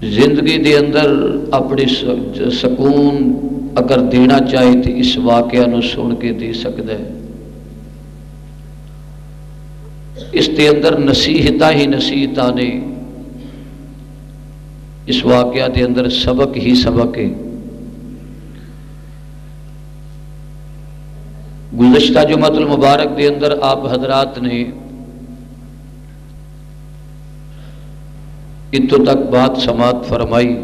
زندگی دے اندر اپنی سکون اگر دینا چاہے تو اس واقعہ نو سن کے دے سکتا ہے۔ اس دے اندر نصیحتاں ہی نصیحتاں نے، اس واقعہ دے اندر سبق ہی سبق ہے۔ گزشتہ جمعۃ المبارک دے اندر آپ حضرات نے اتوں تک بات سماعت فرمائی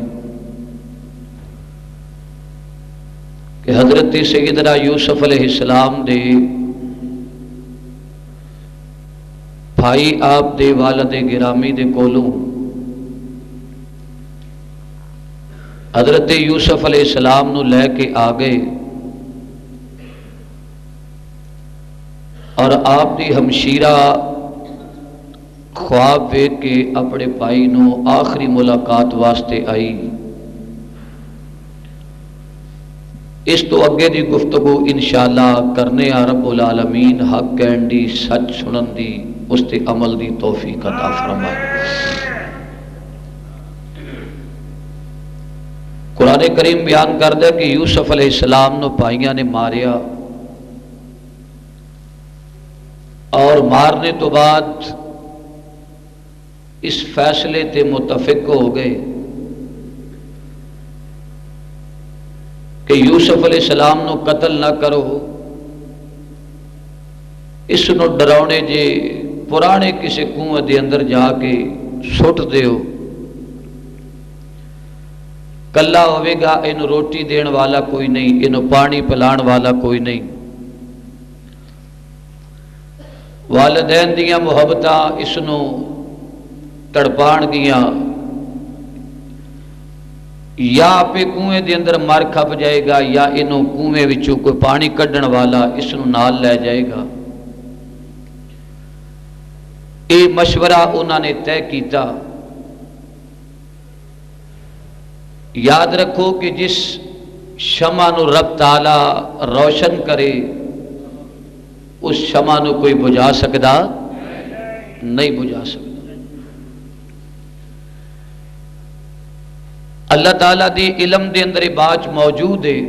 کہ حضرت سیدنا یوسف علیہ السلام دے بھائی آپ دے والد گرامی دے کولوں حضرت یوسف علیہ السلام نو لے کے آ گئے اور آپ دی ہمشیرہ خواب ویکھ کے اپنے بھائی نو آخری ملاقات واسطے آئی۔ اس تو اگے دی گفتگو انشاءاللہ کرنے رب العالمین حق کہن دی، سچ سنن دی، اس تے عمل دی توفیق عطا فرمائے۔ قرآن کریم بیان کردا ہے کہ یوسف علیہ السلام نو بھائیاں نے ماریا اور مارنے تو بعد اس فیصلے تے متفق ہو گئے کہ یوسف علیہ السلام نو قتل نہ کرو، اس نو ڈراؤنے جے پرانے کسی کنویں دے اندر جا کے سٹ دیو، کلا ہوئے گا، اینو روٹی دین والا کوئی نہیں، اینو پانی پلان والا کوئی نہیں۔ والدین دیاں محبتاں اس نو تڑپان گیاں، یا پہ کنویں دے اندر مر کھپ جائے گا یا اینو کنویں وچوں کوئی پانی کڈن والا اس نو نال لے جائے گا۔ اے مشورہ انہوں نے طے کیتا۔ یاد رکھو کہ جس شمع نو رب تعالی روشن کرے اس شمع نو کوئی بجھا سکدا نہیں بجھا سکدا۔ اللہ تعالیٰ دی علم دے اندر بات موجود ہے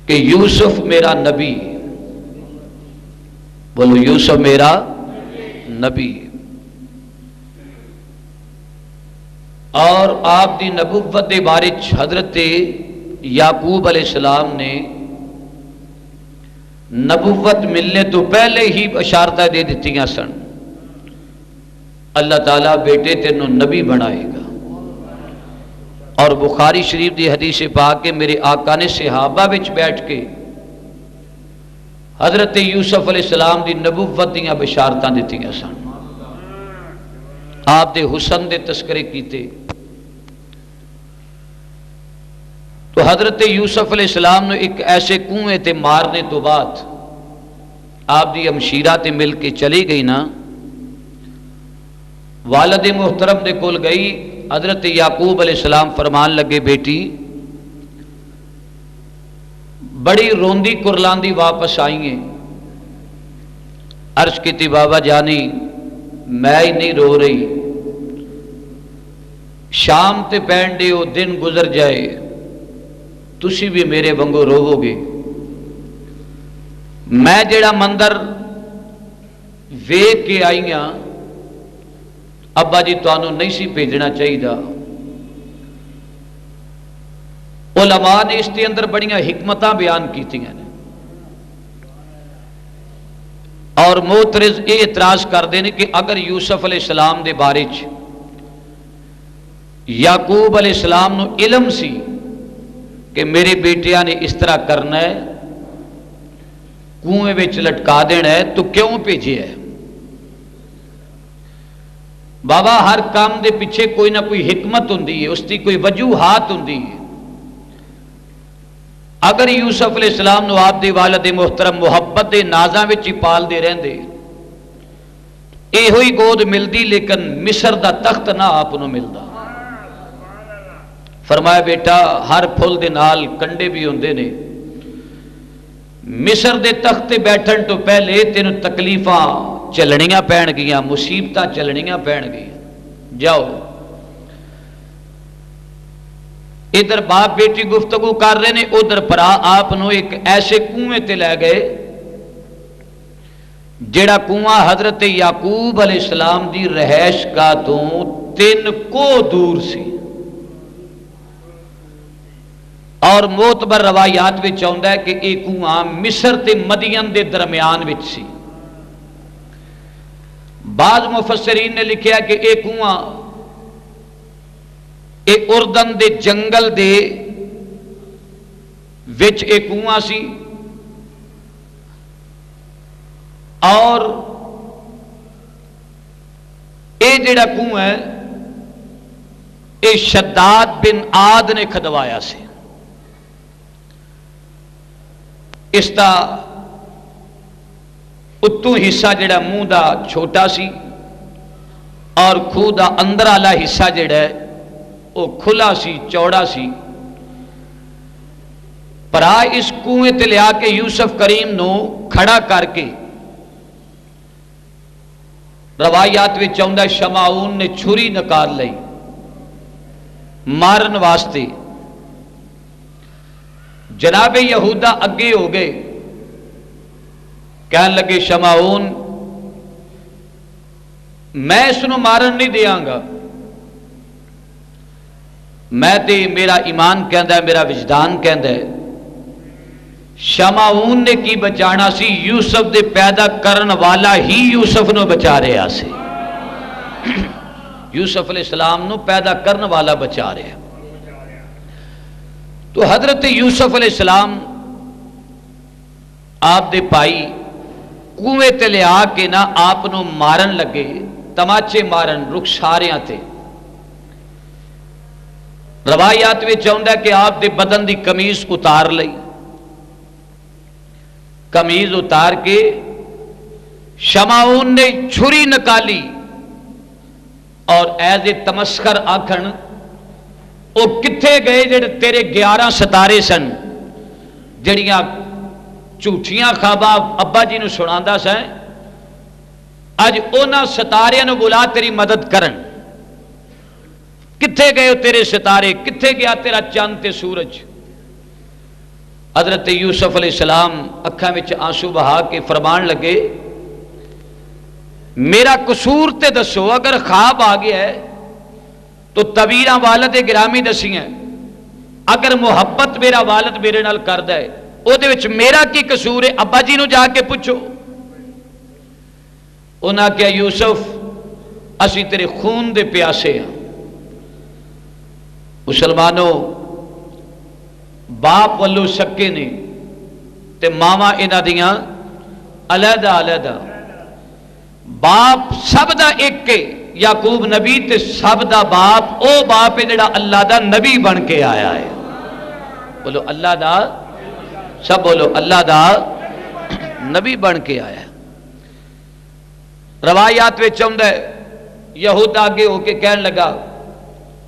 کہ یوسف میرا نبی، بولو یوسف میرا نبی، اور آپ دی نبوت دے بارے حضرت یعقوب علیہ السلام نے نبوت ملنے تو پہلے ہی بشارتیں دے دیتیاں سن، اللہ تعالیٰ بیٹے تینوں نبی بنائے گا۔ اور بخاری شریف دی حدیث پاک کے میرے آقا نے صحابہ وچ بیٹھ کے حضرت یوسف علیہ السلام دی نبوت دیاں بشارتاں دیتیاں سن، آپ دے حسن دے تذکرے کیتے۔ تو حضرت یوسف علیہ السلام نے ایک ایسے کنویں تے مارنے تو بعد آپ دی ہمشیرہ تے مل کے چلی گئی نا، والد محترم دے کول گئی، حضرت یعقوب علیہ السلام فرمان لگے بیٹی بڑی روندی کرلاندی واپس آئی ہیں۔ عرض کی تھی بابا جانی میں ہی نہیں رو رہی، شام تے پین ڈے وہ دن گزر جائے تسی بھی میرے وانگو روو گے۔ میں جیڑا مندر ویکھ کے آئی ہاں ابا جی تانوں نہیں سی بھیجنا چاہیے۔ علماء نے اس کے اندر بڑیاں حکمتاں بیان کیتیاں نے، اور معترض یہ اعتراض کرتے ہیں کہ اگر یوسف علیہ السلام دے بارے یعقوب علیہ السلام نو علم سی کہ میرے بیٹیاں نے اس طرح کرنا ہے، کنویں وچ لٹکا دینا ہے، تو کیوں بھیجے ہے؟ بابا ہر کام دے پیچھے کوئی نہ کوئی حکمت ہوندی ہے، اس کی کوئی وجوہات ہوندی ہے۔ اگر یوسف علیہ السلام نو آپ دے والد محترم محبت دے نازاں وچ ہی پال دے رہندے، یہ ہوئی گود ملدی، لیکن مصر دا تخت نہ آپ نو ملدا۔ فرمایا بیٹا ہر پھل دے نال کنڈے بھی ہوندے نے، مصر دے تخت تے بیٹھن تو پہلے تینوں تکلیفاں چلنیاں پین گیاں، مصیبتاں چلنیاں پین گیاں۔ جاؤ۔ ادھر باپ بیٹی گفتگو کر رہے ہیں، ادھر پرا آپ ایک ایسے کنویں تے لے گئے جڑا کنواں حضرت یعقوب علیہ السلام دی رہائش گاہ تو 3 کوہ دور سی، اور معتبر روایات وچ آوندا ہے کہ یہ کنواں مصر تے مدین دے درمیان وچ سی۔ بعض مفسرین نے لکھیا کہ یہ کنواں اردن دے جنگل دے وچ ایک کنواں سی، اور اے جڑا کنواں ہے اے شداد بن عاد نے کھدوایا سی۔ اس دا اتوں حصہ جڑا منہ دا چھوٹا سی، اور خوہ دا اندر والا حصہ جڑا ہے وہ کھلا سی، چوڑا سی۔ پرا اس کنویں تے لیا کے یوسف کریم نو کھڑا کر کے روایات میں چاہتا ہے شمعون نے چھری نکال لئی مارن واسطے۔ جناب یہودا اگے ہو گئے، کہنے لگے شمعون میں اس نو مارن نہیں دیاں گا، میں تے میرا ایمان کہندا ہے، میرا وجدان کہندا ہے شمعون نے کی بچانا سی، یوسف دے پیدا کرن والا ہی یوسف نو بچا رہا سی۔ یوسف علیہ السلام نو پیدا کرن والا بچا رہا۔ تو حضرت یوسف علیہ السلام آپ دے پائی کنویں تے لے آ کے نہ آپ نو مارن لگے، تماچے مارن رخساریاں تے۔ روایات میں چاہتا ہے کہ آپ دے بدن دی قمیض اتار لئی، قمیض اتار کے شمعون نے چھری نکالی اور ایز اے تمسخر آکھن او کتھے گئے جڑے تیرے 11 ستارے سن جڑیاں جھوٹیاں خواباں ابا جی نو سناندا سا، اج انہاں ستاریاں نو بلا تیری مدد کرن۔ کتھے گئے تیرے ستارے، کتھے گیا تیرا چاند تے سورج؟ حضرت یوسف علیہ السلام اکھاں وچ آنسو بہا کے فرمان لگے میرا قصور تے دسو، اگر خواب آ گیا ہے تو طویراں والد گرامی دسی ہیں، اگر محبت میرا والد میرے نال کردا ہے او دے وچ میرا کی قصور ہے؟ ابا جی نو جا کے پوچھو۔ انہاں کہا یوسف اسی تیرے خون دے پیاسے ہیں۔ مسلمانوں باپ ولو سکے نے تے ماواں انہاں دیاں علیحدہ علیحدہ، باپ سب دا ایک کے یعقوب نبی تے سب دا باپ او باپ ہے جڑا اللہ دا نبی بن کے آیا ہے۔ بولو اللہ دا، سب بولو اللہ دا نبی بن کے آیا ہے۔ روایات میں چاہتا ہے یہودا آگے ہو کے کہنے لگا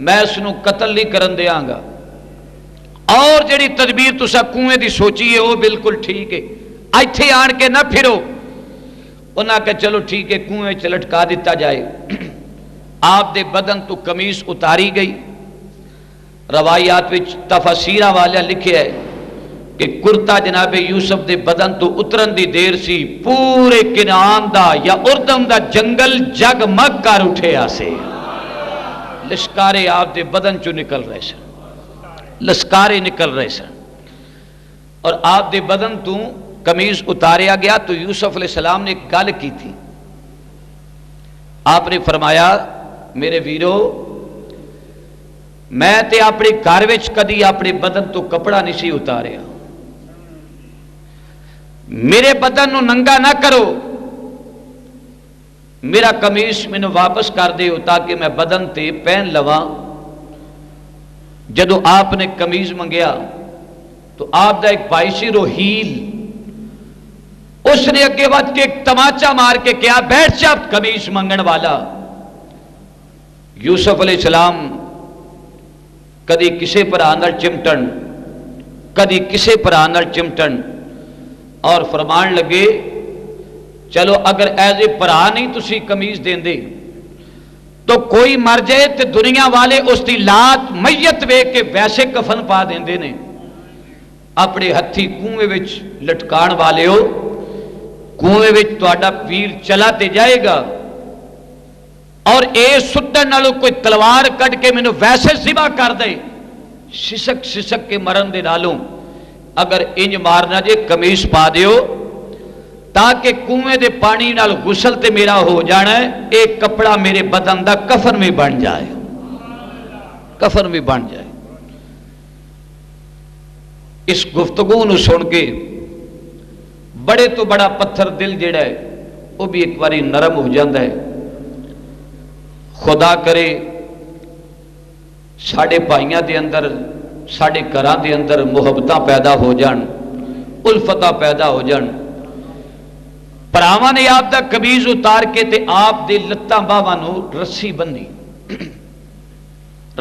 میں اس نو قتل نہیں کرن دیاں گا، اور جڑی تدبیر تسا کنویں دی سوچی ہے وہ بالکل ٹھیک ہے، ایتھے آن کے نہ پھرو۔ انہاں کہ چلو ٹھیک ہے کنویں چ لٹکا دیتا جائے۔ آپ دے بدن تو قمیص اتاری گئی۔ روایات وچ تفسیراں والا لکھیا ہے کہ کرتا جناب یوسف دے بدن تو اترن دی دیر سی پورے کنعان دا یا اردن دا جنگل جگمگ کر اٹھے آسے، لشکارے آپ دے بدن چو نکل رہے سن، لشکارے نکل رہے سن، اور آپ دے بدن تو قمیض اتاریا گیا۔ تو یوسف علیہ السلام نے ایک گل کی تھی، آپ نے فرمایا میرے ویرو میں تے اپنے گھر وچ کدی اپنے بدن تو کپڑا نہیں سی اتاریا، میرے بدن نو ننگا نہ کرو، میرا قمیص مینوں واپس کر دیو تاکہ میں بدن تے پہن لواں۔ جدو آپ نے قمیض منگیا تو آپ دا ایک بھائی سی روہیل، اس نے اگے ود کے ایک تماچا مار کے کیا بیٹھ جا قمیص منگن والا۔ یوسف علیہ السلام کدی کسے پر آنر چمٹن، کدی کسے پر آنر چمٹن، اور فرمان لگے چلو اگر ایز اے پرا نہیں تسی قمیض دین دے تو کوئی مر جائے تو دنیا والے اس کی لات میت ویکھ کے ویسے کفن پا دیندے نے، اپنے ہتھی کنویں وچ لٹکان والے ہو، کنویں وچ تہاڈا ویر چلا تے جائے گا، اور اے سٹن نالوں کوئی تلوار کٹ کے مینوں ویسے ذبح کر دے، سسک سسک کے مرن دے نالوں اگر انج مارنا جے قمیص پا دیو تاکہ کنویں دے پانی نال غسل تے میرا ہو جانا ہے، ایک کپڑا میرے بدن دا کفن میں بن جائے، کفن میں بن جائے۔ اس گفتگو نو سن کے بڑے تو بڑا پتھر دل جڑا ہے وہ بھی ایک باری نرم ہو جاتا ہے۔ خدا کرے ساڑے بھائیاں دے اندر، ساڑے گھراں دے اندر محبتاں پیدا ہو جان، الفتاں پیدا ہو جان۔ پراواں نے آپ دا قمیض اتار کے تے آپ دے لتاں باواں نو رسی بنی،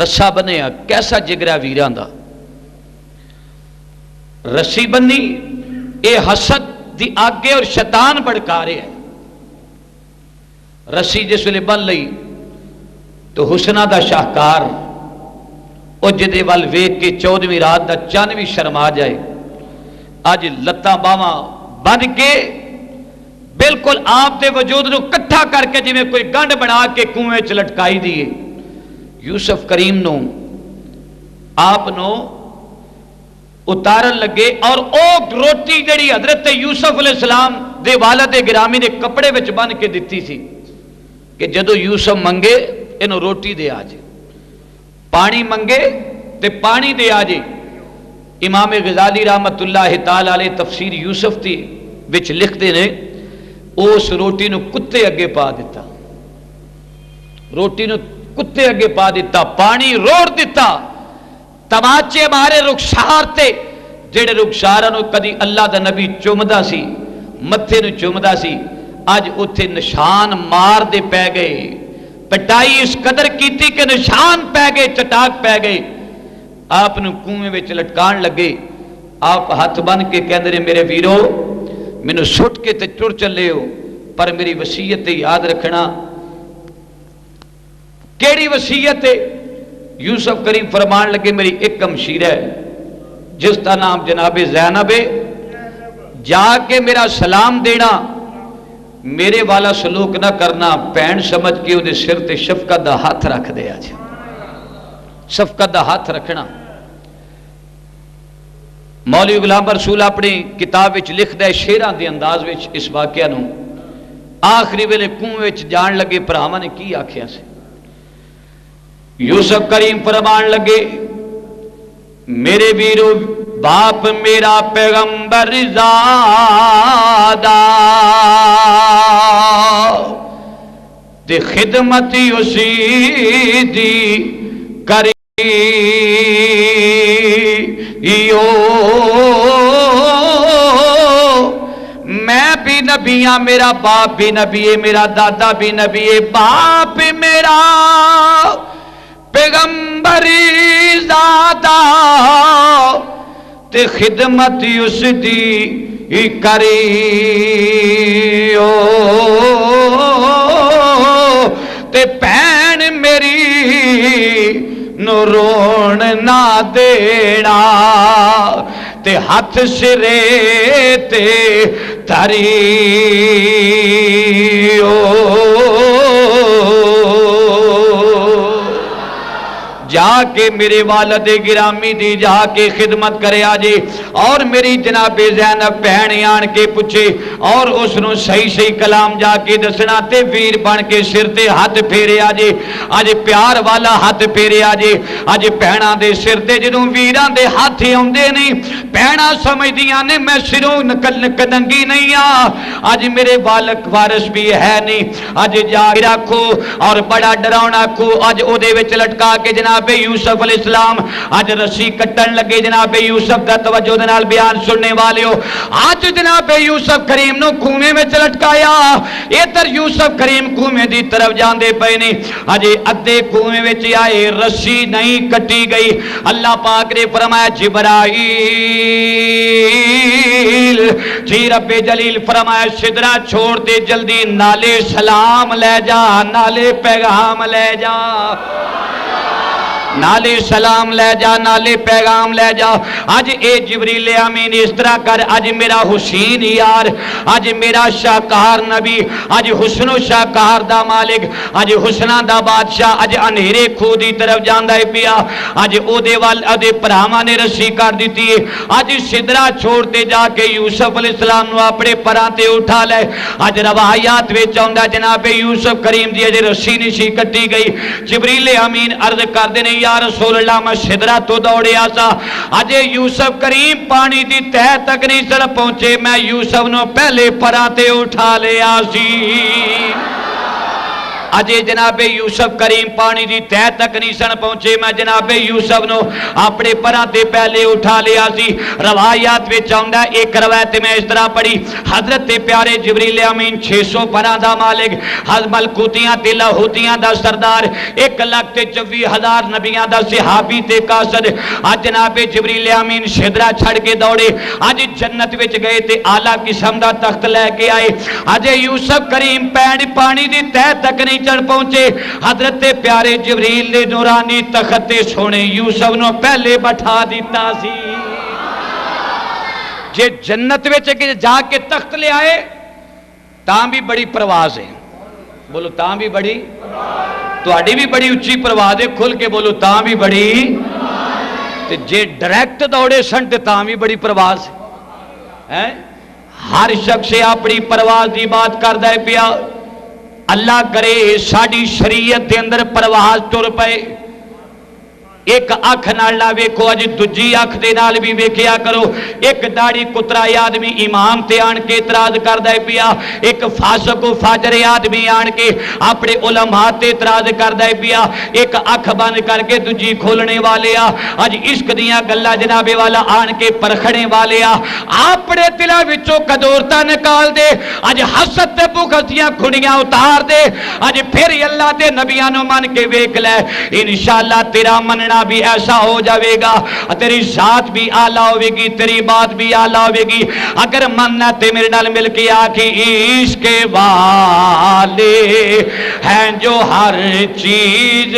رسا بنیا، کیسا جگرا ویراں دا، رسی بنی، اے حسد دی آگے اور شیطان بڑکا رہے ہیں۔ رسی جس ویلے بن لئی تو حسنہ دا شاہکار او جدے وال ویکھ کے 14ویں رات دا چن بھی شرما جائے، اج لتاں باواں بن کے بالکل آپ دے وجود نو کٹھا کر کے جویں کوئی گنڈ بنا کے کنویں چ لٹکائی دیے۔ یوسف کریم نو آپ نو اتارن لگے، اور او روٹی جڑی حضرت یوسف علیہ السلام دے والد گرامی نے کپڑے وچ بن کے دتی سی کہ جدو یوسف منگے انہوں روٹی دے آجے، پانی منگے تے پانی دے آجے۔ امام غزالی رحمت اللہ تعالی علیہ تفسیر یوسف تھی وچ لکھتے نے اس روٹی نو کتے اگے پا دیتا، روٹی نو کتے اگے پا دیتا، پانی روڑ دیتا، تماچے مارے رخسار تے، جڑے رخساراں نو کدی اللہ دا نبی چومدا سی، متھے نو چومدا سی، اج اوتھے نشان مار دے پے گئے، پٹائی اس قدر کیتی کہ نشان پے گئے، چٹاک پے گئے، آپ نو کنویں وچ لٹکان لگے۔ آپ ہاتھ بن کے کہندے نے میرے ویرو مینوں سٹ کے تے ٹر چلے ہو، پر میری وصیت یاد رکھنا۔ کیڑی وصیت ہے؟ یوسف کریم فرمان لگے میری ایک ہمشیرہ ہے جس کا نام جناب زینب ہے، جا کے میرا سلام دینا، میرے والا سلوک نہ کرنا، بہن سمجھ کے وہ سر تے شفقت دا ہاتھ رکھ دے، آج شفقت دا ہاتھ رکھنا۔ مولوی غلام رسول اپنی کتاب وچ لکھ دے شیراں دے انداز وچ اس واقعہ نو، آخری ویلے کنویں وچ جان لگے بھراواں نے کی آکھیا سی؟ یوسف کریم فرمان لگے میرے ویرو باپ میرا پیغمبر زادہ تے خدمت اسی دی کری میں بھی نبی ہاں، میرا باپ بھی نبی ہے، میرا دادا بھی نبی ہے، باپ میرا پیغمبری زادہ تے خدمت اس دی کری تے بہن میری نو رون نہ دینا تے ہاتھ سرے تے تری جا کے میرے والد گرامی دی جا کے خدمت کرے آجے، اور میری جناب زینب بہن آن کے پوچھے اور اس نو صحیح صحیح کلام جا کے دسنا تے ویر بن کے سر تے ہاتھ پھیرے آجے، آج پیار والا ہاتھ پھیرے آجے۔ آج بہناں دے سر تے جدوں ویراں دے ہاتھ آوندے نہیں، بہناں سمجھدیاں نے میں سروں ننگی نہیں ہاں، آج میرے والک وارث بھی ہے نہیں، آج جا کے رکھو اور بڑا ڈراؤنا کو آج او دے وچ لٹکا کے جناب جناب یوسف علیہ السلام اج رسی کٹن لگے جناب یوسف دا توجہ دے نال بیان سننے والے ہو اج جناب یوسف کریم نو کنویں وچ لٹکایا ادھر یوسف کریم کنویں دی طرف جاندے پئے نے اجے ادھے کنویں وچ آئے رسی نہیں کٹی گئی اللہ پاک نے فرمایا جبرائیل جی رب جلیل فرمایا سدرا چھوڑ دے جلدی نالے سلام لے جا نالے پیغام لے جا نالے سلام لے جا نالے پیغام لے جا آج اے جبریل امین اس طرح کر آج میرا حسین یار آج میرا شاہکار نبی آج حسن و شاہکار دا مالک آج حسنہ دا بادشاہ آج انہیرے خودی طرف جاندہ پیا آج او دے والدے پرہاما نے رسی کر دیتی ہے آج صدرہ چھوڑتے جا کے یوسف علیہ السلام نو اپنے پراتے اٹھا لے آج روایات وے چاہندہ جناب یوسف کریم دی آج رسی نشی کٹی گئی جبریل امین عرض کر دینے یا رسول اللہ میں شدرہ تو دوڑے آسا آجے یوسف کریم پانی دی تہ تک نہیں سر پہنچے میں یوسف نو پہلے پراتے اٹھا لے آسی اجے جناب یوسف کریم پانی دی تہ تک نہیں سن پہنچے میں جناب یوسف نو اپنے پراتے پہلے اٹھا لیا سی روایات میں چاہندہ ایک روایت میں اس طرح پڑھی حضرت پیارے جبریل امین 600 پرہ دا مالک ملکوتیاں تے لاہوتیاں دا سردار 1,24,000 نبیاں دا صحابی تے قاصد آج جناب جبریل امین شدرہ چھڑ کے دوڑے آج جنت وچ گئے تے اعلیٰ قسم دا تخت لے کے آئے آج یوسف کریم پانی دی تہ تک نہیں چڑھ پہنچے حضرت پیارے جبریل نے نورانی تخت سونے یوسف نو پہلے بٹھا دیتا سی جے جنت وچ جا کے تخت لے آئے تاں بھی بڑی پرواز ہے بولو تاں بھی بڑی تو آڑی بھی بڑی اچھی پرواز ہے کھل کے بولو تاں بھی بڑی جے ڈائریکٹ دوڑے سنٹ تاں بھی بڑی پرواز ہے ہر شخص اپنی پرواز دی بات کر دے پیا اللہ کرے ساڑی شریعت دے اندر پرواز ٹر پئے ایک اکھ نال نہ ویکھو اج دوجی اکھ دے نال بھی ویکھیا کرو ایک داڑھی کترا آدمی امام تے آن کے اعتراض کردا پیا ایک فاسق و فاجر آدمی آن کے اپنے علماء تے اعتراض کردا پیا ایک اکھ بند کر کے دوجی کھولنے والے اج عشق دیاں گلاں جناب والا آن کے پرکھنے والے اپنے دلاں وچوں کدورتا نکال دے اج حسد تے بغضیاں کھڑیاں اتار دے اج پھر اللہ دے نبیاں نو من کے ویکھ لے انشاءاللہ تیرا من بھی ایسا ہو جاوے گا تیری ذات بھی آلہ ہوئے گی تیری بات بھی آلہ ہوئے گی اگر منت میرے نال مل کے آکھی عشق والے ہیں جو ہر چیز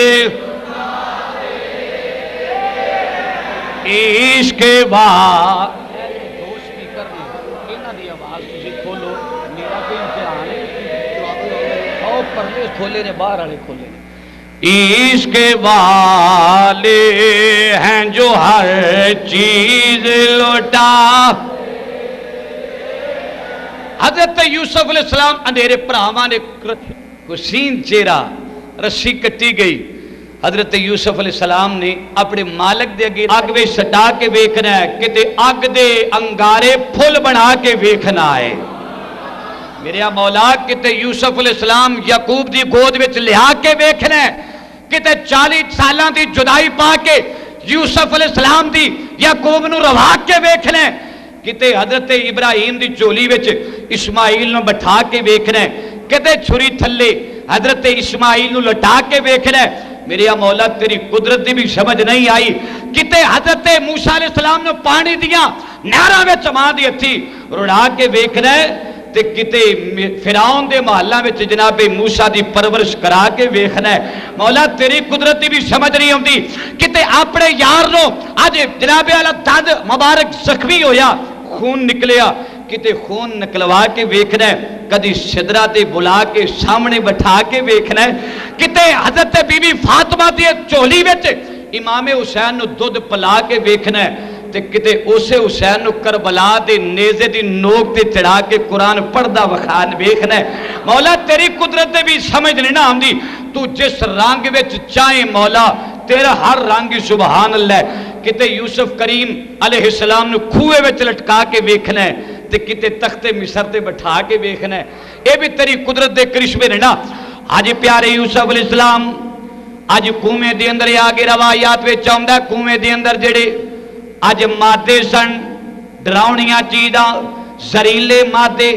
عشق والے دو سپیکر نے انہاں دی آواز تسی کھولو میرا کوئی امتحان ہے او پرلے کھولے نے باہر والے کھولے نے عشق والے ہیں جو ہر چیز لوٹا حضرت یوسف علیہ السلام اندھیرے پراواں نے حسین چہرہ رسی کٹی گئی حضرت یوسف علیہ السلام نے اپنے مالک دے اگے اگ وچ سٹا کے ویکھنا ہے کتے اگ دے انگارے پھل بنا کے ویکھنا ہے میرے مولا کتے یوسف علیہ السلام یعقوب دی گود وچ لیا کے ویکھنا ہے کتے 40 سالاں دی جدائی پا کے یوسف علیہ السلام دی یعقوب نو روا کے ویکھنا ہے کتے حضرت ابراہیم دی چولی وچ اسماعیل نو بٹھا کے ویکھنا ہے کتے چھری تھلے حضرت اسماعیل نو لٹا کے ویکھنا ہے میرے مولا تیری قدرت دی بھی سمجھ نہیں آئی کتے حضرت موسیٰ علیہ السلام نو پانی دیاں نہراں وچ ماں دی ہتھی رڑا کے ویکھنا ہے تے کتے فرعون دے محلہ میں جناب موسیٰ دی پرورش کرا کے ویکھنا ہے مولا تیری قدرت دی بھی سمجھ نہیں ہوندی کتے اپنے یار نو آج جناب والا داد مبارک زخمی ہویا خون نکلیا کتے خون نکلوا کے ویکھنا ہے کدی شدرہ تے بلا کے سامنے بٹھا کے ویکھنا ہے کتے حضرت بی بی فاطمہ دی چولی وچ امام حسین نو دودھ پلا کے ویکھنا ہے تے کتے اسے حسین نو کربلا دے نیزے دی نوک تے چڑھا کے قرآن پڑھدا وکھان ویکھنا ہے مولا تیری قدرت دے بھی سمجھ نہیں نہ آندی تو جس رنگ وچ چاہے مولا تیرا ہر رنگ سبحان اللہ کتے یوسف کریم علیہ السلام نو کھوے وچ لٹکا کے ویکھنا ہے تے کتے تخت مصر تے بٹھا کے ویکھنا ہے اے بھی تیری قدرت دے کرشمے نے نا آج پیارے یوسف علیہ السلام اج کنویں دے اندر آگے روایات وچ آوندا کنویں دے اندر جڑے اج مادے سن ڈراؤنیاں چیزاں زہریلے مادے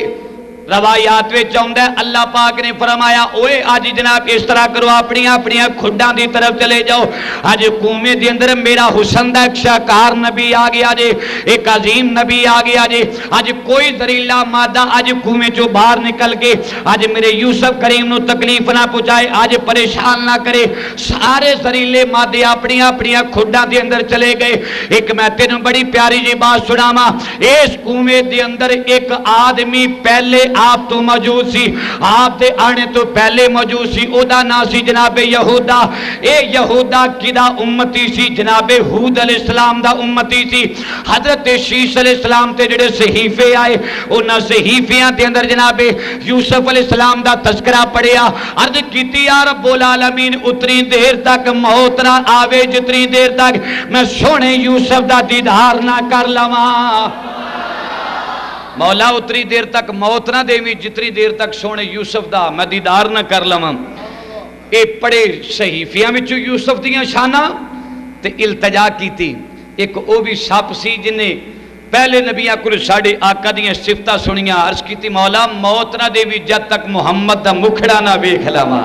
روایات وچ آوندا ہے اللہ پاک نے فرمایا اوے اج جناب اس طرح کرو اپنی اپنی کھڈاں دی طرف چلے جاؤ اج کنویں دے اندر میرا حسن دا ایک شاہکار نبی آ گیا جے ایک عظیم نبی آ گیا جے اج کوئی زہریلا مادہ اج کنویں چوں باہر نکل کے اج میرے یوسف کریم نو تکلیف نہ پہنچائے اج پریشان نہ کرے سارے زہریلے مادے اپنی اپنی کھڈاں دے اندر چلے گئے ایک میں تینوں بڑی پیاری جی بات سناواں اس کنویں دے اندر ایک آدمی پہلے آپ تو موجود سی آپ دے آنے تو پہلے موجود سی او دا نا سی جناب یہودا اے یہودا کدا امتی سی جناب ہود علیہ السلام دا امتی سی حضرت شیش علیہ السلام تے جڑے صحیفے آئے انہاں صحیفیاں دے اندر جناب یوسف علیہ السلام دا تذکرہ پڑھیا عرض کیتی یا رب العالمین اتنی دیر تک موت نہ آوے جتنی دیر تک میں سونے یوسف دا دیدار نہ کر لواں مولا اتری دیر تک موت نہ دے جتری دیر تک سونے یوسف دا میں دیدار نہ کر لواں اے پڑے صحیفیاں وچوں یوسف دیاں شاناں تے التجا کیتی ایک او بھی سپ سی جنہیں پہلے نبیاں کو ساڑھے آقا دیاں صفتہ سنیاں عرض کیتی مولا موت نہ دے جد تک محمد دا مکھڑا نہ ویکھ لواں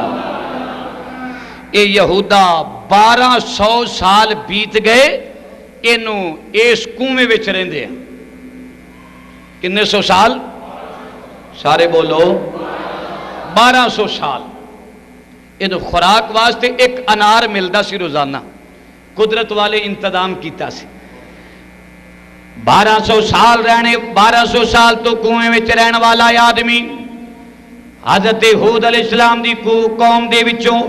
اے یہودا 1200 سال بیت گئے انہوں اس کنویں وچ رہندے ہیں کتنے سو سال سارے بولو 1200 سال ان خوراک واسطے ایک انار ملدا سی روزانہ قدرت والے انتظام کیتا سی 1200 سال رہنے 1200 سال تو کنویں وچ رہن والا آدمی حضرت ہود علیہ السلام دی قوم دے وچوں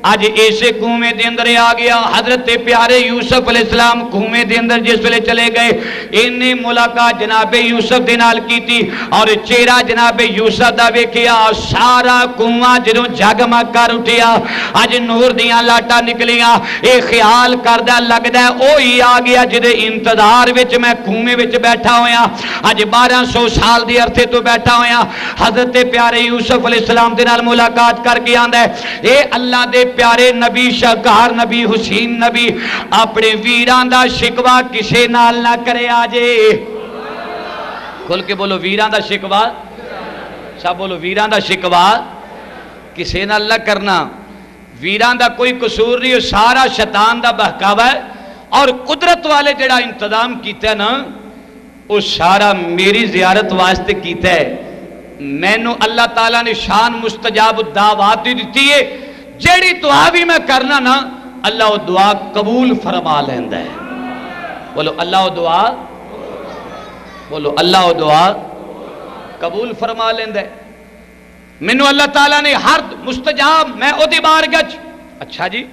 آج ایسے کنویں دے اندر آ گیا حضرت پیارے یوسف علیہ السلام کنویں دے اندر جس ویلے چلے گئے انہیں ملاقات جناب یوسف دے نال کیتی اور چہرہ جناب یوسف دا ویکھیا سارا کنواں جدوں جگمگ کر اٹھیا اج نور دیاں لاٹاں نکلیاں اے خیال کردا لگدا اوہی آ گیا جدے انتظار وچ میں کنویں وچ بیٹھا ہویا اج 1200 سال دی عرصے تو بیٹھا ہویا حضرت پیارے یوسف علیہ السلام دے نال ملاقات کر کے آندا ہے اے اللہ دے پیارے نبی شاہکار نبی حسین نبی اپنے ویران دا شکوا کسے نال نہ کرے آجے کھل کے بولو ویران دا شکوا سب بولو ویران دا شکوا کسے نال نہ کرنا ویران دا کوئی قصور نہیں سارا شیطان دا بہکاوا ہے اور قدرت والے جڑا انتظام کیتا ہے نا وہ سارا میری زیارت واسطے کیتا ہے میں نو اللہ تعالیٰ نے شان مستجاب الدعوات دیتی ہے جیڑی دعا بھی میں کرنا نا اللہ وہ دعا قبول فرما لیندہ ہے بولو اللہ وہ دعا بولو اللہ وہ دعا قبول فرما لیندہ ہے منو اللہ تعالیٰ نے ہر مستجاب میں او دی بارگچ اچھا جی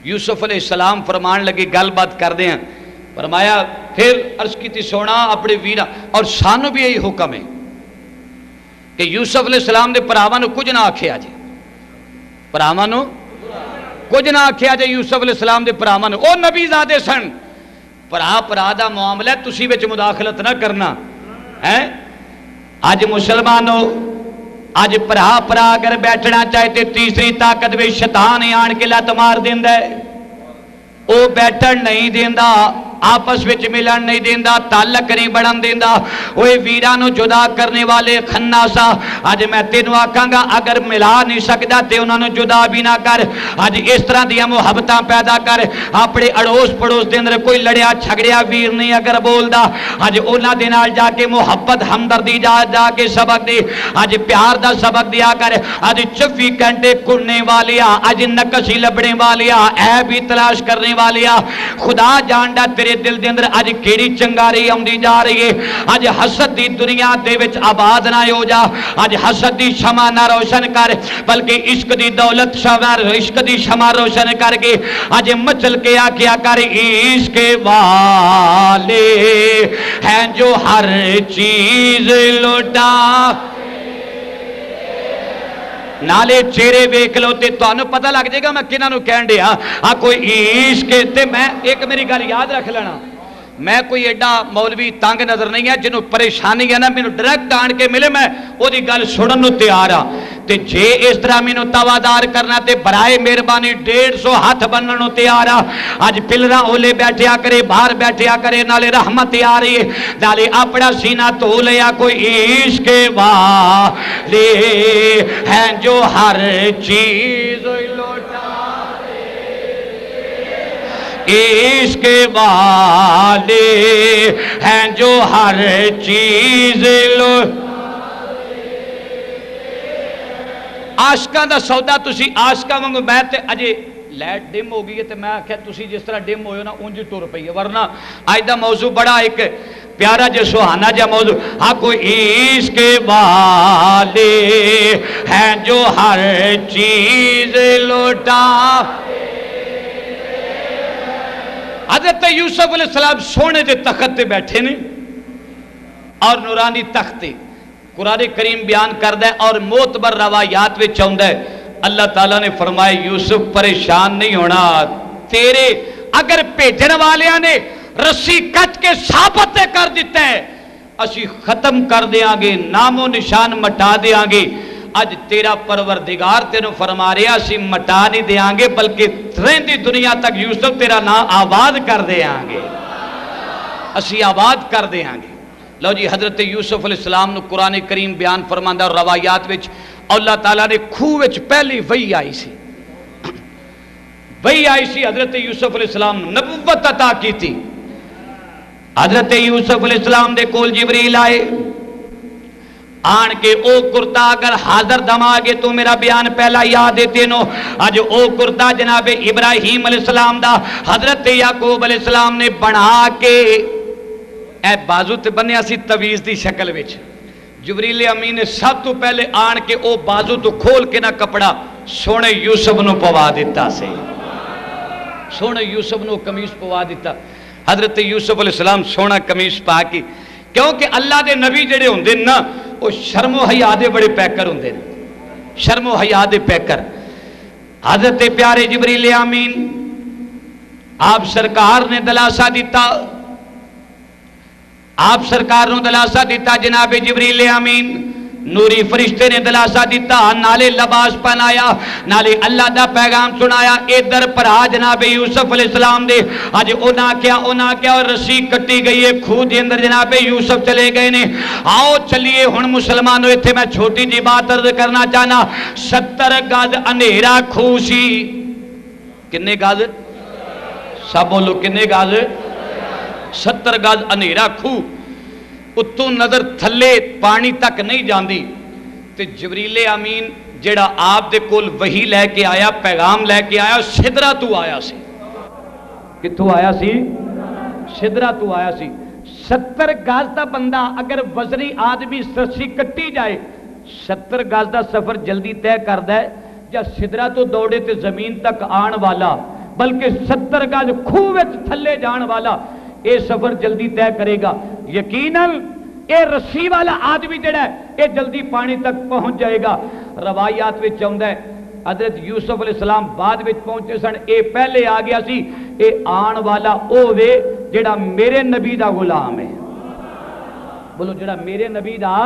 یوسف علیہ السلام فرمان لگے گل بات کر دیں فرمایا پھر عرض کی تھی سونا اپنے ویرہ اور سانو بھی یہی حکم ہے کہ یوسف علیہ السلام نے پراوانو کچھ نہ آکھے آجے پراوانو کچھ نہ آکھے آجے یوسف علیہ السلام دے پراوانو او نبی زادے سن پرا دا معاملہ تسی وچ مداخلت نہ کرنا ہے آج مسلمانو آج پرا اگر بیٹھنا چاہتے تیسری طاقت بھی شیطان آن کے لت مار دیندہ ہے او بیٹھن نہیں دیندہ آپس وچ ملن نہیں دیندہ تعلق نہیں بڑھن دیندہ اوے ویرانو جدا کرنے والے خناسا آج میں تینوں آکھاں گا اگر ملا نہیں سکدا تے انہاں نو جدا بھی نہ کر آج اس طرح دیا محبتاں پیدا کر اپنے اڑوس پڑوس دے اندر کوئی لڑیا جھگڑیا ویر نہیں اگر بولدا آج انہاں دے نال جا کے محبت ہمدردی جا کے سبق دے آج پیار دا سبق دیا کر آج 24 گھنٹے کڑنے والیا آج نکسی لبڑے والیا عیب تلاش کرنے والیا خدا جاندا تیرے دل دے اندر آج کیڑی چنگاری آمدی جا رہی ہے آج حسد دی دنیا دے وچ آباد نہ ہو جا آج حسد دی شمع نہ روشن کر بلکہ عشق دی دولت عشق دی شمع روشن کر کے آج مچل کے آکیا کر عشق والے ہیں جو ہر چیز لوٹا نالے چہرے ویکھ لو تے تانوں پتہ لگ جائے گا میں کنہاں نوں کہن ڈیا کوئی عشق تے میں ایک میری گل یاد رکھ لینا میں کوئی ایڈا مولوی تنگ نظر نہیں ہے جنہوں پریشانی ہے نا مینوں ڈائریکٹ آن کے ملے میں او دی گل سنن نوں تیار ہاں تے جے اس طرح مینوں توادار کرنا تے برائے مہربانی 150 ہاتھ بننوں تیار آ اج پلراں اولے بیٹھیا کرے باہر بیٹھیا کرے نالے رحمت آ رہی ہے نالے اپنا سینہ تو لیا کوئی عشق والے ہیں جو ہر چیز لوٹا عشق والے ہیں جو ہر چیز عاشقاں دا سودا تسی عاشقاں وانگو میں تے اجے لائٹ ڈم ہو گئی ہے تے میں آکھیا تسی جس طرح ڈم ہوئے نا اونج ٹر پئی ہے ورنہ اج دا موضوع بڑا ایک پیارا جو سہانا جا موضوع ہاں کوئی عشق والے ہیں جو ہر چیز لوٹا حضرت یوسف علیہ السلام سونے دے تخت تے بیٹھے نے اور نورانی تخت قرآن کریم بیان کردہ ہے اور معتبر روایات میں چاہتا ہے اللہ تعالیٰ نے فرمایا یوسف پریشان نہیں ہونا تیرے اگر بھیجن والیاں نے رسی کٹ کے ثابت کر دیتا ہے اسی ختم کر دیاں گے نام و نشان مٹا دیاں گے اج تیرا پروردگار تینوں فرما رہا اسی مٹا نہیں دیاں گے بلکہ رہندی دنیا تک یوسف تیرا نام آباد کر دیاں گے اسی آباد کر دیاں گے لو جی حضرت یوسف علیہ السلام نے قرآن کریم بیان فرماندہ اور روایات وچ اللہ تعالیٰ نے کھوہ وچ پہلی وحی آئی سی وحی آئی سی حضرت یوسف علیہ السلام نبوت عطا کی تھی حضرت یوسف علیہ السلام دے کول جبریل آئے آن کے او کرتا اگر حاضر دم آگے تو میرا بیان پہلا یاد دیتے نو آج او کرتا جناب ابراہیم علیہ السلام دا حضرت یعقوب علیہ السلام نے بنا کے اے بازو تے بنیا سی تویز دی شکل وچ جبریل امین نے سب تو پہلے آن کے او بازو تو کھول کے نہ کپڑا سونے یوسف نو پوا دیتا سے سونے یوسف نو کمیز پوا دیتا حضرت یوسف علیہ السلام سونا کمیز پا کی کیونکہ اللہ دے نبی جڑے ہوندے نا وہ شرم و حیا دے بڑے پیکر ہوندے شرم و حیا دے پیکر حضرت پیارے جبریل امین آپ سرکار نے دلاسا دیتا آپ سرکار نے دلاسا دیتا جناب جبریل امین نوری فرشتے نے دلاسا دیتا نالے لباس پہنایا نالے اللہ دا پیغام سنایا ادھر پر جناب یوسف علیہ السلام دے آج اونا کیا اور رسی کٹی گئی ہے کھو دے اندر جناب یوسف چلے گئے نے آؤ چلیے ہن مسلمانوں ایتھے میں چھوٹی جی بات عرض کرنا چاہنا 70 گز اندھیرا کھو سی کنے گز سب بولو کنے گز 70 گز اندھیرا کھو اتوں نظر تھلے پانی تک نہیں جاندی تے جبریل امین جڑا آپ دے کول وحی لے کے آیا پیغام لے کے آیا سدرہ تو آیا سی کتھوں آیا سی سدرہ تو آیا سی 70 گز دا بندہ اگر وزنی آدمی رسی کٹی جائے 70 گز دا سفر جلدی طے کردا ہے یا سدرہ تو دوڑے تے زمین تک آن والا بلکہ 70 گز کھوہ وچ تھلے جان والا اے سفر جلدی طے کرے گا یقیناً اے رسی والا آدمی جڑا ہے اے جلدی پانی تک پہنچ جائے گا روایات میں چاہتا ہے حضرت یوسف علیہ السلام بعد میں پہنچے سن اے پہلے آ گیا سی اے آن والا او وے جڑا میرے نبی دا غلام ہے بولو جڑا میرے نبی دا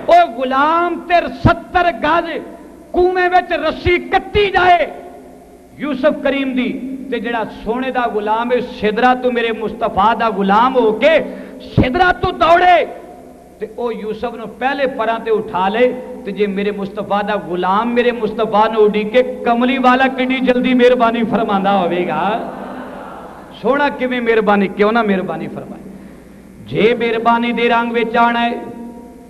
او غلام تیر 70 گز کنویں وچ رسی کٹی جائے یوسف کریم دی تے جڑا سونے دا غلام ہے سدرہ تو میرے مصطفیٰ دا غلام ہو کے سدرہ تو دوڑے تے او یوسف نے پہلے پراں تے اٹھا لے تے جے میرے مصطفیٰ دا غلام میرے مصطفیٰ نے اڑی کے کملی والا کڈی جلدی مہربانی فرماندا ہوے گا سونا کیویں مہربانی کیوں نہ مہربانی فرمائے جے مہربانی دے رنگ وچ آنا ہے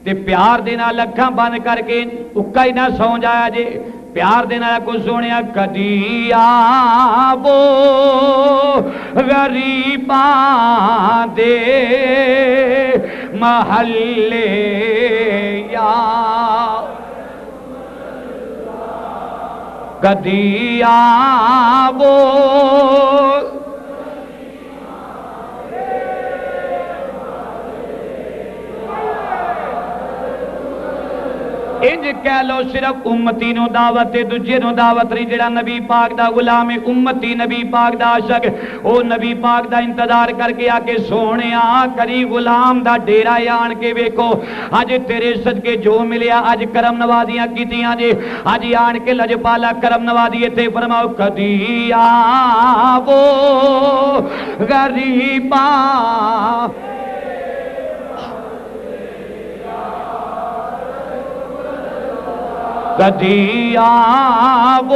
تے پیار دے نال اکھاں بند کر کے اکا ہی نہ سو جایا جے پیار دینا کو سونے کدی آبو غریباں دے محلے یا کدی آبو انج کہہ لو صرف امتی نو دعوت ہے، دوجے نو دعوت نہیں۔ جڑا نبی پاک دا غلام ہے، امتی نبی پاک دا عاشق، او نبی پاک دا انتظار کر کے آ کے سونیا کری غلام دا ڈیرا آن کے ویکھو، اج تیرے صدقے جو ملیا، اج کرم نوازیاں کیتیاں جے، اج آن کے لجپالا کرم نوازی تے فرماؤ کدی آو غریباں کدی آو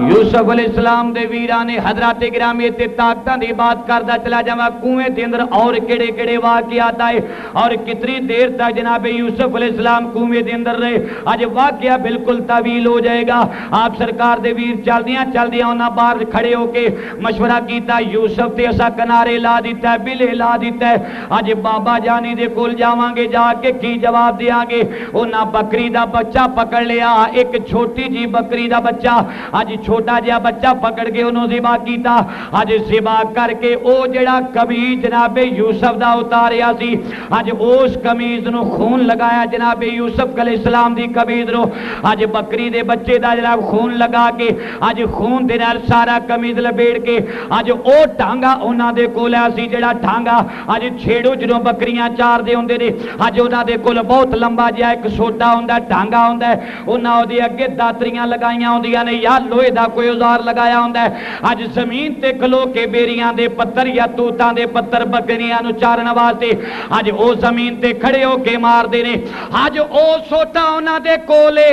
یوسف علیہ السلام دے ویران حضرات گرامی تے طاقتاں دی بات کردا چلا جاواں، کنویں دے اندر اور کیڑے کیڑے واقعات آئے اور کتنی دیر تک جناب یوسف علیہ السلام کنویں دے اندر رہے۔ اج واقعہ بالکل طویل ہو جائے گا۔ آپ سرکار دے ویر چلدیاں انہاں باہر کھڑے ہو کے مشورہ کیتا، یوسف تے اسا کنارے لا دیتا ہے، بلے لا دیتا ہے، اج بابا جانی دے کول جاواں گے، جا کے کی جواب دیاں گے؟ انہاں بکری دا بچہ پکڑ لیا، ایک چھوٹی جی بکری دا بچہ، اج چھوٹا جہا بچہ پکڑ کے انہوں ذبح کیتا، اج ذبح کر کے او جڑا قمیض جناب یوسف دا اتاریا سی، اج اس قمیض نو خون لگایا جناب یوسف علیہ السلام دی قمیض نو، اج بکری دے بچے دا جناب خون لگا کے، اج خون دے نال سارا قمیض لپیٹ کے، اج او ٹانگا انہاں دے کول سی، جڑا ٹانگا اج چھیڑو جدوں بکریاں چار دے ہوندے نے، اج انہاں دے کول بہت لمبا جہا ایک سوٹا ہوندا ٹانگا ہوندا ہے، انہاں دے اگے داتریاں لگائیاں ہوندیاں نے یا لوہے دا کوئی اوزار لگایا ہوندا ہے۔ اج زمین تے کھلو کے بیریاں دے پتھر یا توتاں دے پتھر بکریاں نو چارن واسطے اج او زمین تے کھڑے ہو کے مار دے نے، اج او سوٹا انہاں دے کولے،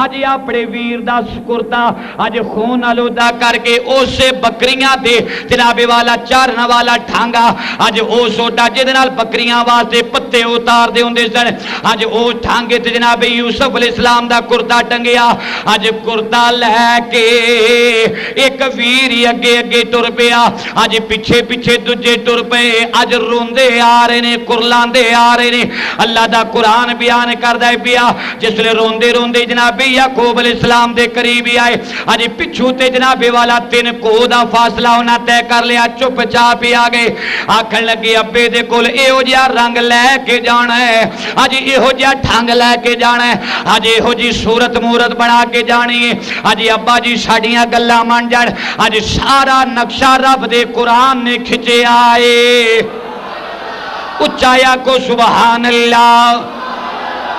اج اپنے ویر دا سپردا اج خون آلودہ کر کے اسے بکریاں دے جناب والا چارن والا ٹھانگا، اج او سوٹا جے نال بکریاں واسطے پتے اتار دے ہوندے سن، اج او ٹھانگے تے جناب یوسف علیہ السلام دا کرتا ٹنگیا، اج کرتا لے کے ایک ویری اگے اگے ٹر پیا، اج پیچھے پیچھے دوجے ٹر پے، اج روندے آ رہے نے، کرلاندے آ رہے نے۔ اللہ دا قرآن بیان کردا ہے پیا، جس لے روندے روندے جناب یعقوب علیہ السلام دے قریب آئے، اج پچھو تے جناب والا 3 کوہ دا فاصلہ انہاں طے کر لیا، چپ چاپ ہی آ گئے، آکھن لگے ابے دے کول ایہو جہا رنگ لے کے جانا ہے، اج ایہو جہا ڈھنگ لے کے جانا ہے، اج ایہو جی صورت مورت بنا کے جانی ہے، اج ابا جی ساڈیاں گلاں من جان، اج سارا نقشہ رب دے قرآن نے کھچے آئے، اچایا کو سبحان اللہ۔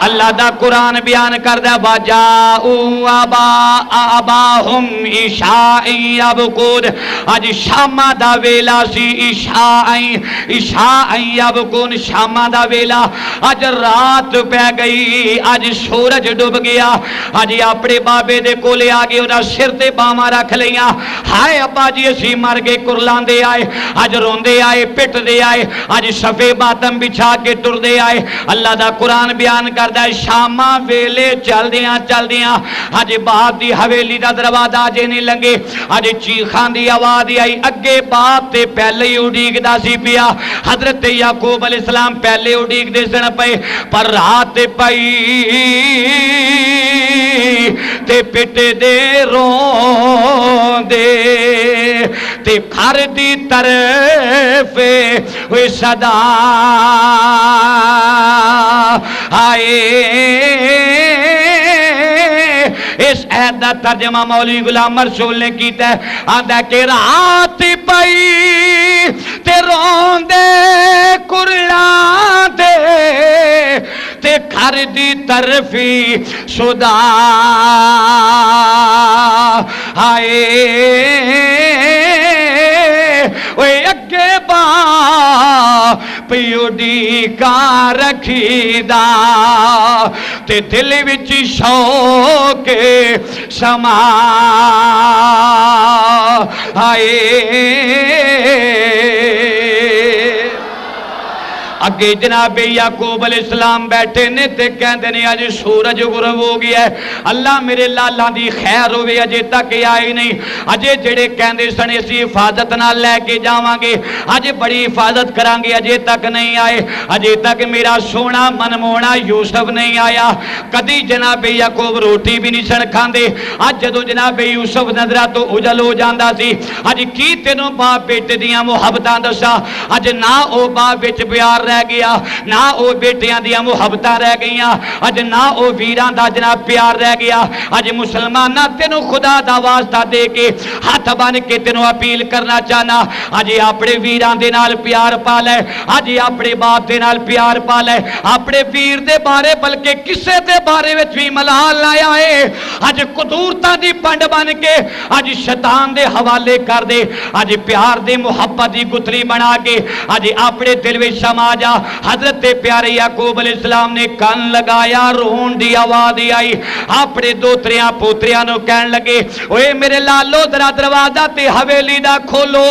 اللہ دا قرآن بیان کردہ وَجَاءُوا آبَاءَهُمْ عِشَاءً يَبْكُونَ، آج شامہ دا ویلا سی، عشاءً يَبْكُونَ، شامہ دا ویلا، آج رات پہ گئی، آج سورج ڈوب گیا، آج اپنے بابے دے کولے آگے انہاں سر تے باواں رکھ لیاں، ہائے ابا جی اسی مر گئے، کرلان دے آئے، آج روندے آئے، پٹ دے آئے، آج صفے باتم بچھا کے ٹر دے آئے۔ اللہ دا قرآن بیان کر شامہ ویلے چل دیاں آج باپ دی حویلی دا دروازہ جے نہیں لنگے، آج چیخان دی آواز آئی، اگے باپ تے پہلے ہی اڈیگ دا سی پیا، حضرت یعقوب علیہ السلام پہلے اڈیگ دے سن پے، پر رات پئی تے پٹے دے رون دے تے گھر دی طرف ہوئی صدا آئے۔ اس عہد دا ترجمہ مولوی غلام رسول نے کیتا ہے، آدھا کہ رات پئی تے روندے کرلان دے تے گھر دی طرفی صدا آئے، اوے اگے با پیوڈی کا رکھی دا تے دل وچ شوق سما آئے، اگے جناب یعقوب علیہ السلام بیٹھے نے تے کہندے نے اج سورج غروب ہو گیا ہے، اللہ میرے لالاں دی خیر ہوے اجے تک آئی نہیں، اجے جڑے کہندے سن اسی حفاظت نال لے کے جاواں گے، اج بڑی حفاظت کران گے، اجے تک نہیں آئے، اجے تک میرا سونا منمونا یوسف نہیں آیا۔ کدی جناب یعقوب روٹی بھی نہیں سن کھاندے، اج جدوں جناب یوسف نظراں تو اجل ہو جاندا سی، اج کی تینوں باپ بیٹے دیاں محبتاں دسا، اج نہ او باپ وچ پیار رہ گیا، نہ او بیٹیاں دیاں محبتاں رہ گئیاں، اج نہ او ویراں دا جناب پیار رہ گیا۔ اج مسلماناں تینوں خدا دا واسطہ دے کے ہاتھ بن کے تینوں اپیل کرنا چاہنا، اج اپنے ویراں دے نال پیار پا لے، اج اپنے باپ دے نال پیار پا لے، اپنے ویر دے بارے بلکہ کسے دے بارے وچ بھی ملال لایا ہے، اج قدورتاں دی پنڈ بن کے اج شیطان دے حوالے کر دے، اج پیار دے محبت دی گتھلی بنا کے اج اپنے دل وچ سما جا۔ حضرت پیارے یعقوب علیہ السلام نے کان لگایا، رون دی آواز آئی، اپنے دوتریاں پوتریاں نو کہن لگے اوے میرے لالو ذرا دروازہ تے حویلی دا کھولو،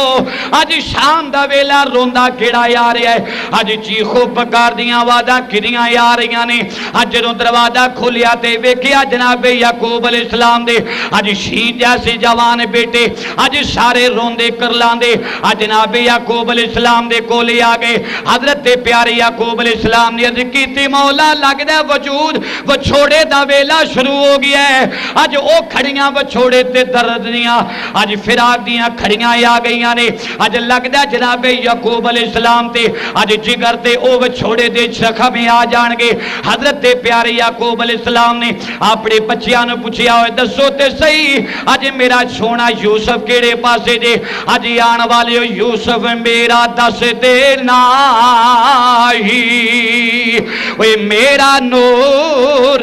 اج شام دا ویلا روندا کیڑا آ رہا ہے، اج چیخو پکار دیاں آوازاں کدیاں آ رہیاں نے۔ اج جدوں دروازہ کھولیا تے ویکھیا جناب یعقوب علیہ السلام دے اج شین جیسے جوان بیٹے اج سارے روندے کرلاندے اج جناب یعقوب علیہ السلام دے کولے آ گئے۔ حضرت پیارے یعقوب علیہ السلام نے عرض کیتی مولا لگدا وجود وچھوڑے دا ویلا شروع ہو گیا ہے، اج او کھڑیاں وچھوڑے تے درد دیاں اج فراق دیاں کھڑیاں آ گئیاں نے، اج لگدا جناب یعقوب علیہ السلام تے اج جگر تے او وچھوڑے دے زخم آ جان گے۔ حضرت پیارے یعقوب علیہ السلام نے اپنے بچیاں نو پوچھیا ہوئے دسو تے صحیح اج میرا سونا یوسف کیڑے پاسے جے، اج آن والے یوسف میرا دس دے ناہی، وے میرا نور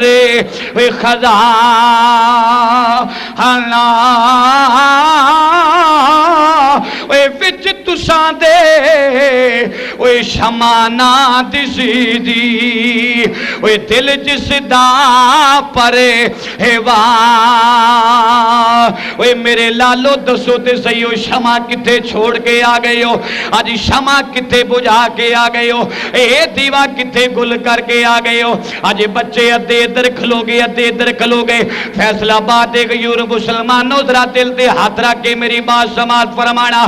وے خزانہ وے وچ تساں دے وے شمانہ دسی دی وے دل جس دا پرے ہوا وے میرے لالو دسو تے صحیح ہو شمع کتے چھوڑ کے آ گئے ہو، آج شمع کتے بجھا کے آ گئے ہو، اے دیوا کتے گل کر کے آ گئے ہو، آج بچے ادھے ادھر کھلو گے ادھے ادھر کھلو گے۔ فیصلہ بات ایک یور مسلمانوں ذرا دل تے ہاتھ رکھ کے میری بات سماعت فرمانا،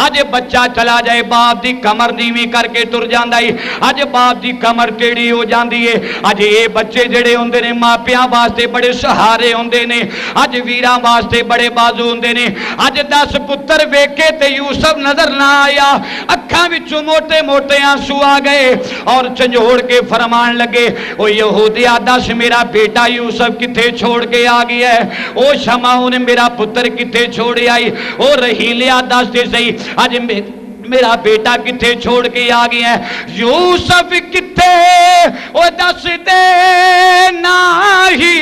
آج بچہ چلا جائے باپ دی کمر نیویں کر کے تر جاندا ہے، آج باپ دی کمر ٹیڑھی ہو جاندی ہے، آج اے بچے جڑے ہوندے نے ماپیاں واسطے بڑے سہارے ہوندے نے، آج ویراں واسطے بڑے بازو ہوندے نے۔ آج 10 پتر ویکھے تے یوسف نظر نہ آیا، اکھاں وچوں موٹے موٹے آنسو آ گئے اور جھنجھوڑ کے فرمان لگے او یہودیا دس میرا بیٹا یوسف کتے چھوڑ کے آ گیا ہے، او شمعون میرا پتر کتے چھوڑے آئی، او رحیلیا دس دے صحیح آج میرا بیٹا کتے چھوڑ کے آ گیا ہے، یوسف کتے او دس دے ناہی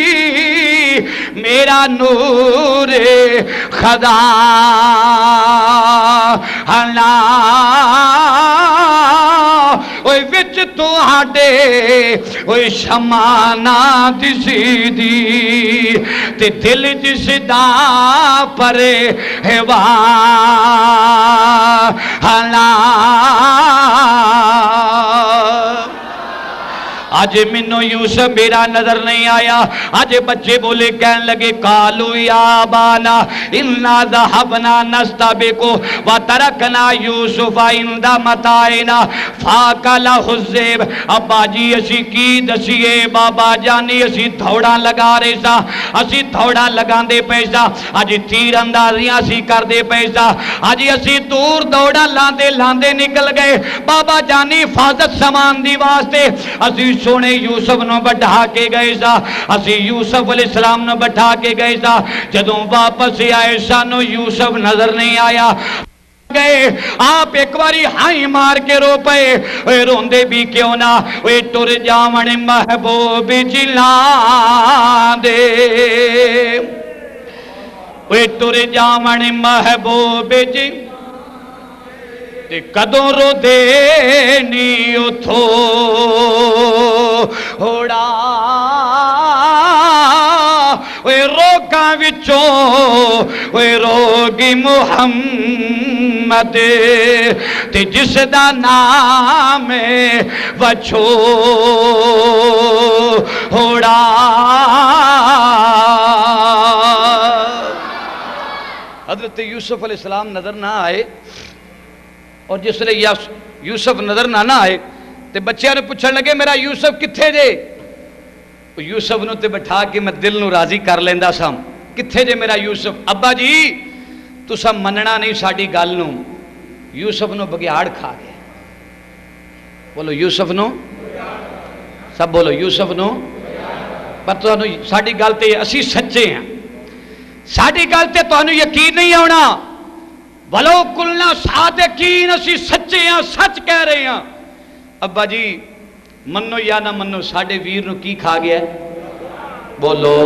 میرا نور خدا ہلا اوے وچ تو ہاڈے اوے شمانہ دسی دی تے دل جس دا پرے ہوا ہلا آج منو یوسف میرا نظر نہیں آیا۔ آج بچے بولے کہن لگے قالو یا بانا انا ذهبنا نستبق وترکنا یوسف عند متاعنا فاکلہ الذئب۔ ابا جی اسی کی دسیے بابا جانی اسی تھوڑا لگا رہے سا، اسی تھوڑا لگا دے پیسا، آج تیر اندازیاں سی کر دے پیسا، آج اسی دور دوڑا لاندے لاندے نکل گئے بابا جانی حفاظت سامان دی واسطے، اسی سونے یوسف نو بٹھا کے گئے سا، اسی یوسف علیہ السلام نو بٹھا کے گئے سا، جدوں واپس آئے سانو یوسف نظر نہیں آیا گئے۔ آپ ایک باری ہائی مار کے رو پے روندے بھی کیوں نہ وے ٹر جاون محبوب جلان دے وے ٹر جاون محبوب جی تے کدوں رو دے نی اتھو ہوڑا وے روکاں وچوں وے روگی محمد تے جس دا نام وچھوڑا حضرت یوسف علیہ السلام نظر نہ آئے، اور جس لئے یوسف نظر نہ آئے تے بچیاں نے پوچھنے لگے میرا یوسف کتھے جے؟ یوسف نو تے بٹھا کے میں دل نو راضی کر لیندا سام، کتھے جے میرا یوسف؟ ابا جی تسا مننا نہیں ساڈی گل نو، یوسف نو بگیاڑ کھا گیا۔ بولو یوسف نو، سب بولو یوسف نو، پر تانوں ساڈی گل تے اسی سچے ہیں، ساڈی گل تے تانوں یقین نہیں آنا، ولو کلنا صادقین، اسی سچے ہیں، سچ کہہ رہے ہیں۔ ابا جی منو یا نہ منو ساڈے ویر نو کی کھا گیا ہے؟ بولو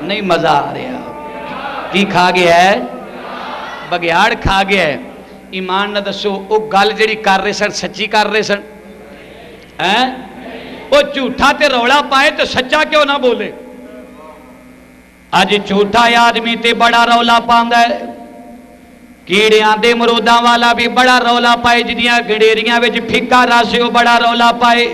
نہیں مزہ آ رہا، کی کھا گیا ہے؟ بگیاڑ کھا گیا ہے۔ ایمان نہ دسو او گل جڑی کر رہے سن سچی کر رہے سن؟ وہ جھوٹا تے رولا پائے تو سچا کیوں نہ بولے؟ اج جھوٹا آدمی تے بڑا رولا پاندا ہے، کیڑیاں دے مروداں والا بھی بڑا رولا پائے، جدیاں گڈیریاں وچ پھکا رس او بڑا رولا پائے،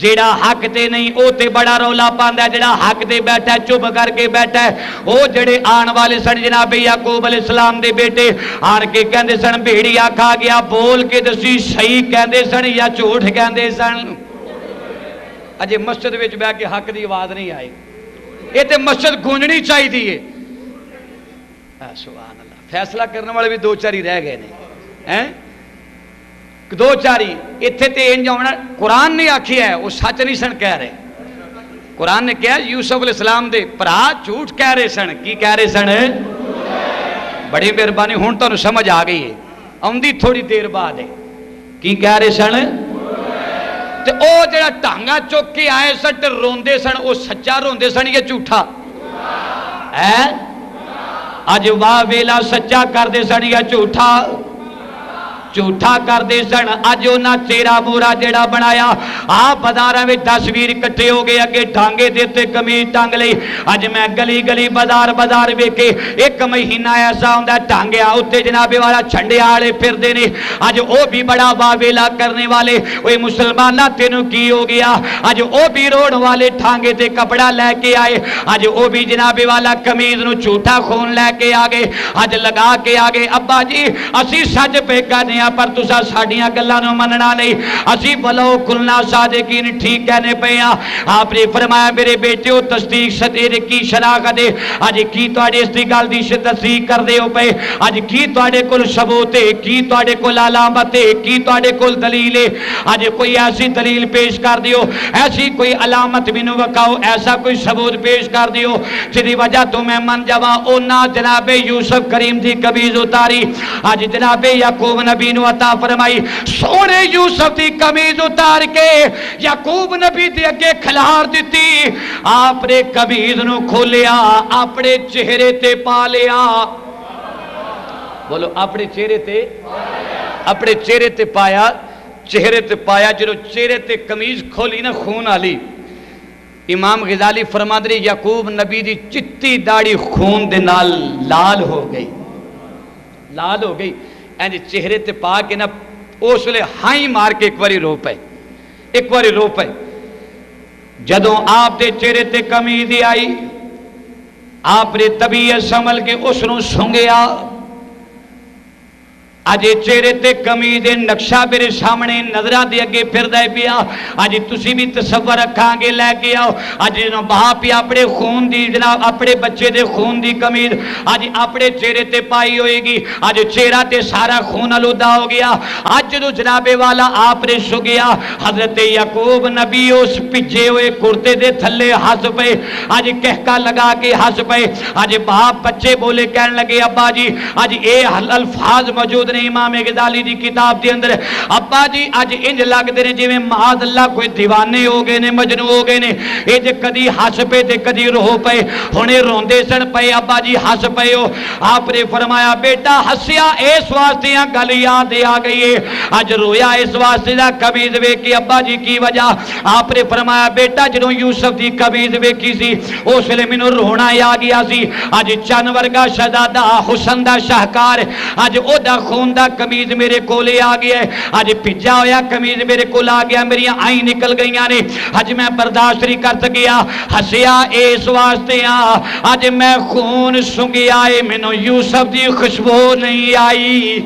جیڑا حق تے نہیں او تے بڑا رولا پاندا ہے، جیڑا حق تے بیٹھا ہے چپ کر کے بیٹھا ہے۔ او جڑے آن والے سن جناب یعقوب علیہ السلام دے بیٹے آن کے کہندے سن بھیڑیا کھا گیا، بول کے دسی صحیح کہندے سن یا جھوٹ کہندے سن؟ اجے مسجد وچ بیٹھ کے حق دی آواز نہیں آئی، یہ تے مسجد گونجنی چاہیے دی ہے۔ سبحان اللہ، فیصلہ کرنے والے بھی دو چاری رہ گئے ہیں، دو چاری اتھے تے انج ہونا۔ قرآن نے آکھیا ہے، وہ سچ نہیں سن کہہ رہے، قرآن نے کہا یوسف علیہ السلام دے پرا جھوٹ کہہ رہے سن، کی کہہ رہے سن؟ بڑی مہربانی، ہن تانوں سمجھ آ گئی ہے، آندی تھوڑی دیر بعد ہے، کی کہہ رہے سن؟ تے او جڑا ٹانگا چوک کے آئے سن تے روندے سن، او سچا روندے سن یا جھوٹا؟ اج واہ ویلا سچا کر دے سن یا جھوٹا؟ جھوٹا کر دے سن۔ اج انہاں تیرا مورا جڑا بنایا، آپ بازاراں وچ 10 ویر اکٹھے ہو گئے، اگے ٹانگے دے تے قمیض ٹانگ لئی۔ اج میں گلی گلی بازار ویکھے، ایک مہینہ ایسا ہوندا ٹانگیا اوتے جناب والا چھنڈے والے پھردے نے، اج او بھی بڑا واویلا کرنے والے۔ اوے مسلماناں تینوں کی ہو گیا؟ اج او بھی روڑ والے ٹانگے تے کپڑا لے کے آئے، اج او بھی جناب والا قمیض نو جھوٹا خون لے کے آ گئے، اج لگا کے آ گئے۔ ابا جی اسی سچ پہ کہنے پر تسا ساڈیاں گلاں نو مننا نہیں، اسی بلو کلنا صادقین ٹھیک کہنے پے ہاں۔ آپ نے فرمایا میرے بیٹے ہو تصدیق شدید کی شناخت ہے، اج کی تواڈے اس دی گل دی تصدیق کر دے ہو پے، اج کی تواڈے کول ثبوت ہے، کی تواڈے کول علامت ہے، کی تواڈے کول دلیل ہے؟ اج کوئی ایسی دلیل پیش کر دیو، ایسی کوئی علامت مینوں وکھاؤ، ایسا کوئی ثبوت پیش کر دیو جدی وجہ تو میں من جاواں۔ اونا جناب یوسف کریم دی قمیض اتاری، اج جناب یعقوب نبی نو عطا فرمائی، سونے یوسف دی قمیض اتار کے یعقوب نبی دے اگے کھلار دیتی۔ آپ نے قمیض نو کھولیا، اپنے چہرے تے پا لیا۔ بولو اپنے چہرے تے، اپنے چہرے تے پایا، چہرے تے پایا۔ جدو چہرے تے قمیض کھولی نا خون والی، امام غزالی فرماندے یعقوب نبی دی چٹی داڑھی خون دے نال لال ہو گئی، لال ہو گئی۔ اینجی چہرے تے پا کے نا اس لئے ہائیں مار کے ایک واری رو پائے، ایک واری رو پائے۔ جدوں آپ دے چہرے تے قمیض آئی، آپ نے طبیعت سنبھل کے اس نو سنگیا۔ اج چہرے تے قمیض دے نقشہ میرے سامنے نظراں دے اگے پھردا پیا۔ اج تسی بھی تصور رکھاں گے، لے کے آؤ۔ اج جنوں باپ ہی اپنے خون دی جناب اپنے بچے دے خون دی قمیض اج اپنے چہرے تے پائی ہوئے گی۔ اج چہرہ تے سارا خون آلودہ ہو گیا۔ اج جدوں جناب والا آپ نے سگیا، حضرت یعقوب نبی اس پجے ہوئے کرتے دے تھلے ہنس پے، اج کہکا لگا کے ہنس پے۔ اج باپ بچے بولے کہنے لگے ابا جی اج اے الفاظ موجود امام غزالی دی کتاب دے اندر، ابا جی اج انج لگ دے نے جویں معاذ اللہ کوئی دیوانے ہو گئے نے، مجنوں ہو گئے نے۔ اے جے کدی ہس پے تے کدی رو پے، ہنے روندے سن پے ابا جی ہس پے ہو۔ آپ نے فرمایا بیٹا ہسیا اس واسطے گل یاد آ گئی ہے، اج رویا اس واسطے دا قمیض ویکھ کے۔ ابا جی کی وجہ؟ آپ نے فرمایا بیٹا جدوں یوسف دی قمیض ویکھی سی اس ویلے مینوں رونا آ گیا سی۔ اج چن ورگا شہزادہ حسن دا شاہکار، اج او دا خون فرعون دا قمیض میرے کولے آ گیا ہے، اج بھیجا ہویا قمیض میرے کول آ گیا، میری آئیں نکل گئیاں نے، اج میں برداشت نہیں کر سکیا، ہسیا اس واسطے اج میں خون سنگیا ہے، مینوں یوسف دی خوشبو نہیں آئی،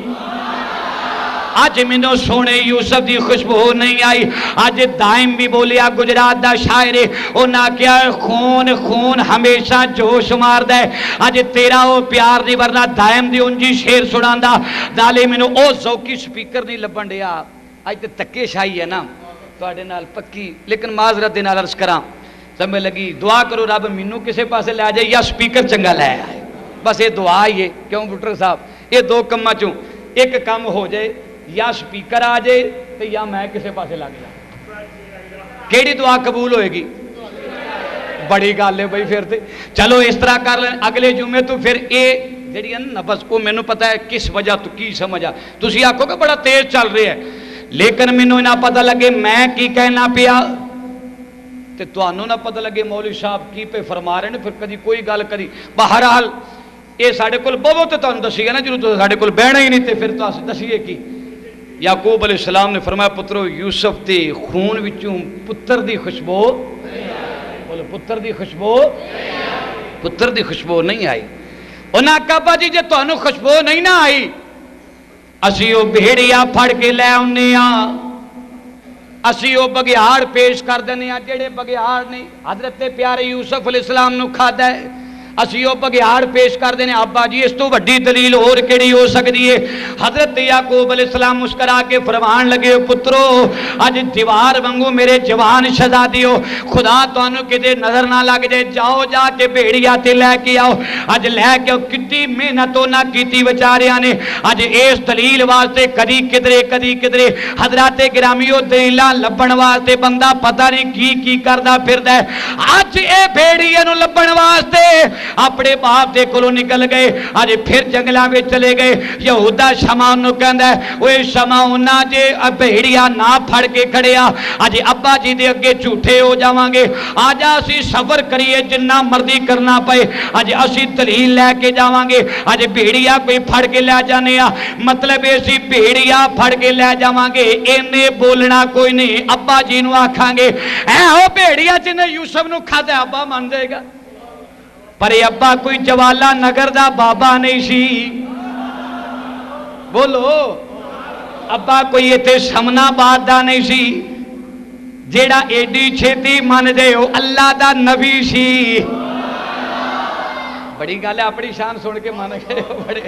اج مینوں سونے یوسف دی خوشبو نہیں آئی۔ اج دائم بھی بولیا گجرات دا شاعر، انہاں کیا خون خون ہمیشہ جوش ماردا ہے، اج تیرا او پیار دی ورنہ دائم دی انجی شیر سناندا، نالے مینوں او ذوقی سپیکر نہیں لبن ڈیا۔ اج تے تکے شاہی ہے نا تواڈے نال پکی، لیکن معذرت دے نال عرض کراں سمجھ لگی، دعا کرو رب مینوں کسے پاسے لے جائے یا سپیکر چنگا لے آئے، بس یہ دعا ہی ہے۔ کیوں بٹر صاحب یہ دو کماں چوں ایک کم ہو جائے، یا سپیکر آ جائے تو یا میں کسے پاسے لگ جائے، کیڑی دعا قبول ہوئے گی؟ بڑی گل ہے بھائی، پھر تے چلو اس طرح کر لیں اگلے جمعے تو پھر اے جڑی ہے نا بس وہ مینوں پتہ ہے کس وجہ تو کی سمجھا، تسی آکھو کہ بڑا تیز چل رہے ہیں، لیکن مینوں نہ پتہ لگے میں کی کہنا پیا تے تانوں نہ پتہ لگے مولوی صاحب کی پہ فرما رہے ہیں، پھر کدی کوئی گل کری۔ بہرحال یہ ساڈے کول بہو تے تانوں دسی گا نا، جدوں تو ساڈے کول بہنا ہی نہیں تے پھر تو دسیے کی۔ یعقوب علیہ السلام نے فرمایا پترو یوسف دے خون وچوں پتر دی خوشبو، بولو پتر دی خوشبو، پتر دی خوشبو نہیں آئی۔ انہاں کہا ابا جی جے تانوں خوشبو نہیں نہ آئی اسی او بھیڑیا پھڑ کے لے آنے اسی او بگیاڑ پیش کر دینے جڑے بگیاڑ نے حضرت پیارے یوسف علیہ السلام نو کھادا ہے، اسی او بگیاڑ پیش کر دینے۔ ابا جی اس تو وڈی دلیل اور کیڑی ہو سکتی ہے؟ حضرت یعقوب علیہ السلام مسکرا کے فرمان لگے پترو اج دیوار وانگو میرے جوان شہزادیو، خدا تانوں کدے نظر نہ لگ جائے، جاؤ جا کے بھیڑیا تے لے کے آؤ، اج لے کے آؤ۔ کتنی محنتوں نہ کیتی بیچاریاں نے، اج اس دلیل واسطے کدی کدرے حضرات گرامیو دلیلاں لبن واسطے بندہ پتہ نہیں کی کردا پھردا ہے۔ اج اے بھیڑیا نو لبن واسطے اپنے باپ دے کولوں نکل گئے، اج پھر جنگلاں وچ چلے گئے۔ یہودا شمعون نو کہندا ہے اوے شمعون جے بھیڑیا نہ پھڑ کے کھڑیا اج ابا جی دے اگے جھوٹے ہو جاواں گے، آج اسی سفر کریے جنہ مرضی کرنا پئے، اج اسی دلیل لے کے جاواں گے، اج بھیڑیا کوئی پھڑ کے لے جانے مطلب اسی بھیڑیا پھڑ کے لے جاواں گے، اینے بولنا کوئی نہیں، ابا جی نو آکھاں گے اے او بھیڑیا جن نے یوسف نو کھادا ابا مان جائے گا، پر ابا کوئی جوالا نگر دا بابا نہیں سی، بولو ابا کوئی ایتھے سمنا باد دا نہیں سی جیڑا ایڈی چھیتی من دے ہو اللہ دا نبی سی۔ بڑی گل ہے اپنی شان سن کے من گئے بڑے۔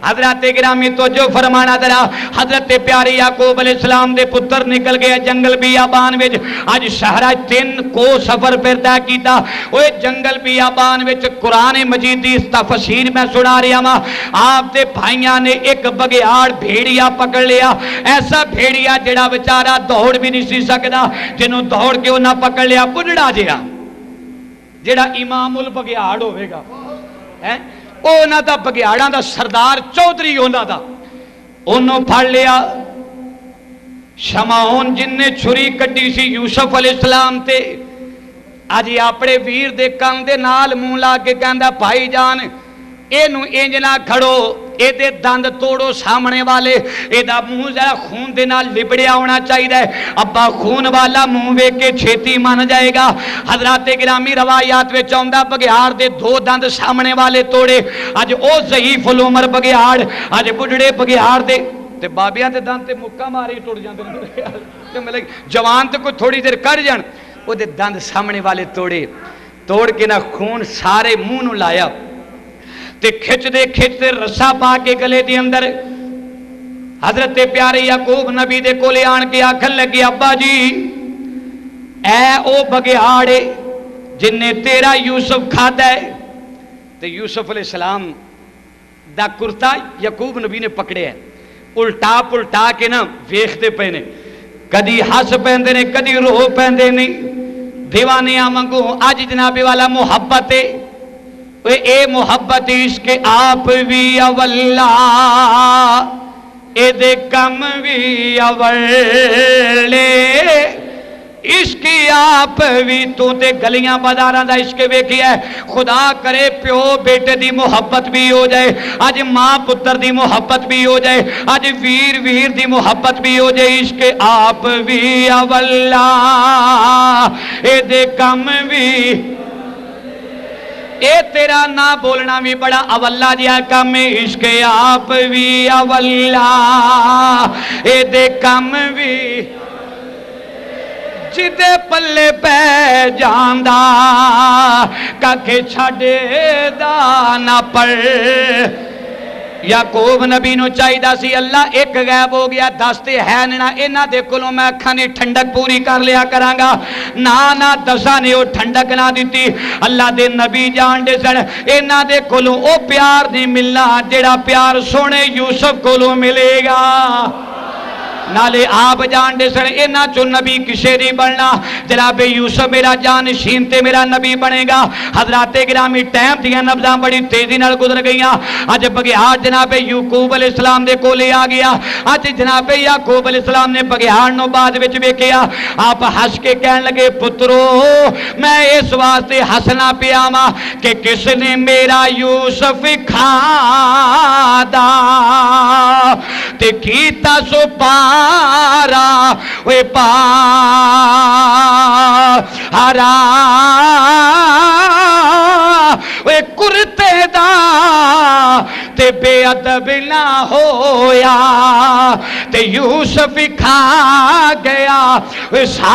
حضرت گرامی توجہ فرمانا ذرا، حضرت پیارے یعقوب علیہ السلام دے پتر نکل گئے جنگل بیابان وچ، اج شہرہ 3 کو سفر پھر طے کیتا، اوے جنگل بیابان وچ قرآن مجید دی تفسیر میں سنا رہا ہاں، آپ دے بھائیاں نے ایک بگیاڑ بھیڑیا پکڑ لیا، ایسا بھیڑیا جڑا بیچارہ دوڑ بھی نہیں سی سکدا، جنوں دوڑ کے انہاں پکڑ لیا بڈھڑا جڑا امام البگیاڑ ہوئے گا، اونا دا بگیاڑاں دا سردار چودھری ہونا دا، انہوں پھڑ لیا۔ شمعون جن نے چھری کٹی سی یوسف علیہ السلام تے، آج اپنے ویر دے کان دے نال منہ لا کے کہندا بھائی جان اینو انج نہ کھڑو، اے دے دند توڑو سامنے والے، اے دا منہ ذرا خون دے نال لبڑیا ہونا چاہیے، ابا خون والا منہ ویکھ کے چھیتی مان جائے گا۔ حضرات گرامی روایات وچ آندا بگیاڑ دے 2 دند سامنے والے توڑے، اج او ضعیف العمر بگیاڑ، اج بڈھڑے بگیاڑ دے تے بابیاں دے دند تے مکا ماری ٹوٹ جاندے نے، مطلب جوان تے کوئی تھوڑی دیر کر جان، او دے دند سامنے والے توڑ کے نہ خون سارے منہ نو لایا تے کھچ دے رسا پا کے گلے دی اندر۔ حضرت پیارے یعقوب نبی دے کولے آن کے آکھن لگے ابا جی اے او بگیاڑے جن نے تیرا یوسف کھادا ہے، تے یوسف علیہ السلام دا کرتا یعقوب نبی نے پکڑے ہے، الٹا پلٹا کے نا ویکھتے پے نے، کدی ہس پیندے نے کدی رو پیندے نہیں، دیوانیاں وانگو۔ اج جناب والا محبت ہے، اے محبت عشق آپ بھی اولا، اے دے کم بھی اولے، عشق آپ بھی تو تے گلیاں بازاراں دا عشق ویکھیا ہے خدا کرے پیو بیٹے دی محبت بھی ہو جائے اج ماں پتر دی محبت بھی ہو جائے اج ویر ویر دی محبت بھی ہو جائے عشق آپ بھی اولا اے دے کم بھی اے تیرا نہ بولنا بھی بڑا اولا جیا کم عشق آپ بھی اولا اے دے کم بھی جدے پلے پہ جاندہ کاکے چھڑے دا نہ پڑ یعقوب نبی نو چاہیدہ سی اللہ ایک غیب ہو گیا دستے ہے نا اینا دے کلوں میں کھانی ٹھنڈک پوری کر لیا کرانگا نا دسا نے وہ ٹھنڈک نہ دیتی اللہ دے نبی جان دے سن اینا دے کلوں او پیار نہیں ملنا جیڑا پیار سونے یوسف کلوں ملے گا نالے آپ جان دے سن اینا چو نبی کسے نہیں بننا جناب یوسف میرا جانشین تے میرا نبی بنے گا حضرات گرامی ٹائم دیا نبضاں بڑی تیزی نال گزر گئیاں آج بگیار جناب یعقوب علیہ السلام دے کولے آ گیا آج جناب یعقوب علیہ السلام نے بگیار نو بعد وچ ویکھیا آپ ہنس کے کہن لگے پترو میں اس واسطے ہسنا پیا ماں کہ کس نے میرا یوسف کھادا تے کیتا سو پارا وے پارا وے کرتے دا تے بے ادب نہ ہویا تے یوسف کھا گیا وے سارا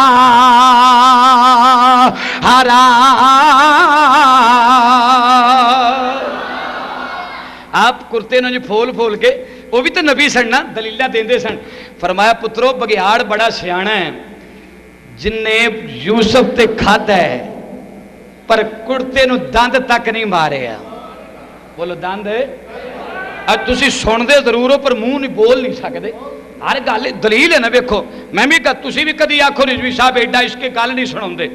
آپ کرتے نو جی پھول پھول کے وہ بھی تو نبی سن نا دلیلہ دیندے سن فرمایا پترو بگیاڑ بڑا سیانا ہے جن نے یوسف تے کھاتا ہے پر کرتے نو داند تک نہیں مارے ہیں بولو داند ہے اب تسی سن دے ضرور ہو پر منہ نہیں بول نہیں سکتے ہر گل دلیل ہے نا ویکھو میں بھی کہا تسی بھی کدی آکھو رضوی صاحب ایڈا اس کے گل نہیں سنوں دے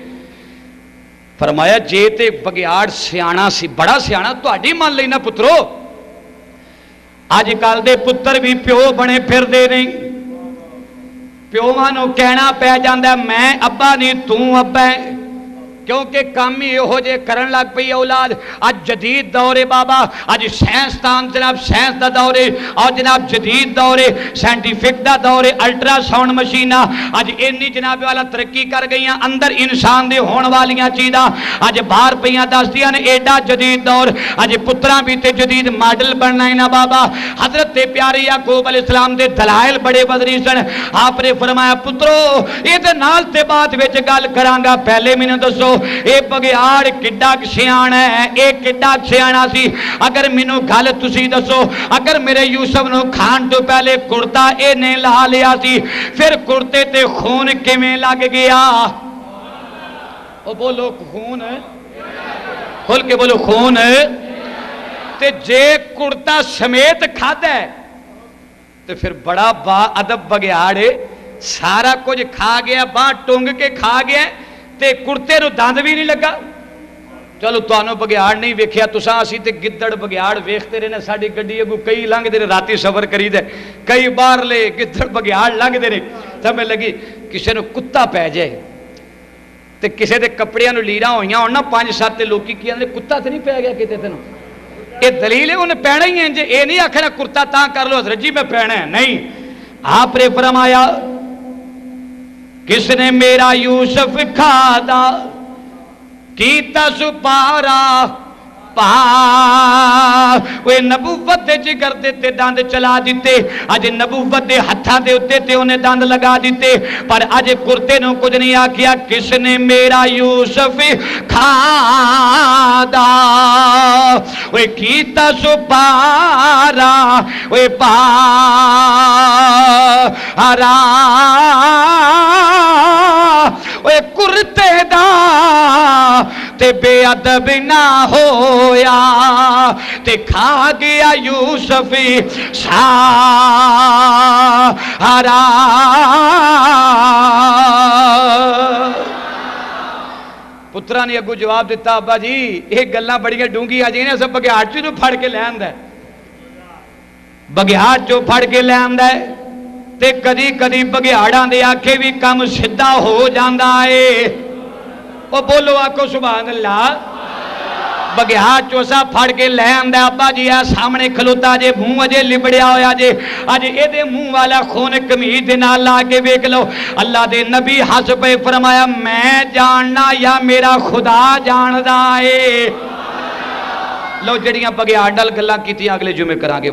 فرمایا جے تے بگیاڑ سیانا سی بڑا سیانا تو اڈی مان لینا پترو آج کال دے پتر بھی پیو بنے پھر دے نہیں پیو مانو کہنا پہ جاندہ میں ابا نہیں توں ابا ہے کیونکہ کام ہی ہو جے کرن لگ پئی اولاد آج جدید دورے بابا آج سائنسدان جناب سائنس دا دورے اور جناب جدید دورے سائنٹیفک دا دورے الٹرا ساؤنڈ مشینہ آج انی جناب والا ترقی کر گئیاں اندر انسان دے ہون والیاں چیزاں آج باہر پئیاں دس دیاں نے ایڈا جدید دور آج پتراں بھی تے جدید ماڈل بننا ہے نا بابا حضرت پیارے یعقوب علیہ السلام دے دلائل بڑے بدری سن آپ نے فرمایا پترو یہ دے نال تے بات وچ گل کرانگا پہلے میں نے دسو اے بگیاڑ کڈا سیانا ہے اے کڈا سیانا سی اگر مینوں گل تسی دسو اگر میرے یوسف نو کھان تو پہلے کرتا اے نے لا لیا سی پھر کرتے تے خون کیویں لگ گیا او بولو خون کھل کے بولو خون تے جے کرتا سمیت کھادا ہے تے پھر بڑا با ادب بگیاڑ سارا کچھ کھا گیا باں ٹونگ کے کھا گیا تے کرتے نو داند بھی نہیں لگا چلو تانوں بگیاڑ نہیں ویکھیا تساں اسی تے گدڑ بگیاڑ ویکھتے رہنے ساڈی گڈی اگوں کئی لنگ دے راتی سفر کری دے کئی بار لے گدڑ بگیاڑ لنگ دے نے سمجھ لگی کسے نو کتا پے جائے تے کسے دے کپڑیاں نو لیڑاں ہویاں ہون نا 5-7 تے لوکی کیاں نے کتا تے نہیں پے گیا کتے تینوں اے دلیل ہے انہیں پینا ہی ہے جے اے نہیں آکھنا کرتا تاں کر لو حضرت جی میں پینا ہے نہیں آپ نے فرمایا کس نے میرا یوسف کھادا کیتا سپارا وہ نبوت دے جگر دیتے داند چلا دیتے اج نبوت دے ہتھاں دے اتے تے انہیں داند لگا دیتے پر اج کرتے نو کچھ نہیں آکھیا کس نے میرا یوسف کھادا وہ کیتا سپارا وہ پارا وہ کرتے دا تے بے ادب نہ ہویا تے کھا گیا یوسف سارا پترا نے اگو جواب دیتا ابا جی یہ گلاں بڑیاں ڈونگی آ جائیں سب بگیاڑ چوں پھڑ کے لے آندا ہے بگیاڑ چوں پھڑ کے لے آندا ہے تے کدی کدی بگیاڑاں دے آکھے بھی کم سدھا ہو جاندا ہے۔ او بولو آکو سبحان اللہ۔ بگیاڑ چوسا پھڑ کے لے آندا ابا جی آ سامنے کھلوتا جے منہ اجے لبڑیا ہویا جے اج اے دے منہ والا خون قمیض دے نال لا کے ویکھ لو۔ اللہ دے نبی ہنس پے فرمایا میں جاننا یا میرا خدا جاندا ہے۔ لو جڑیاں بگیاڑ نال گلاں کیتیاں اگلے جمعے کران گے۔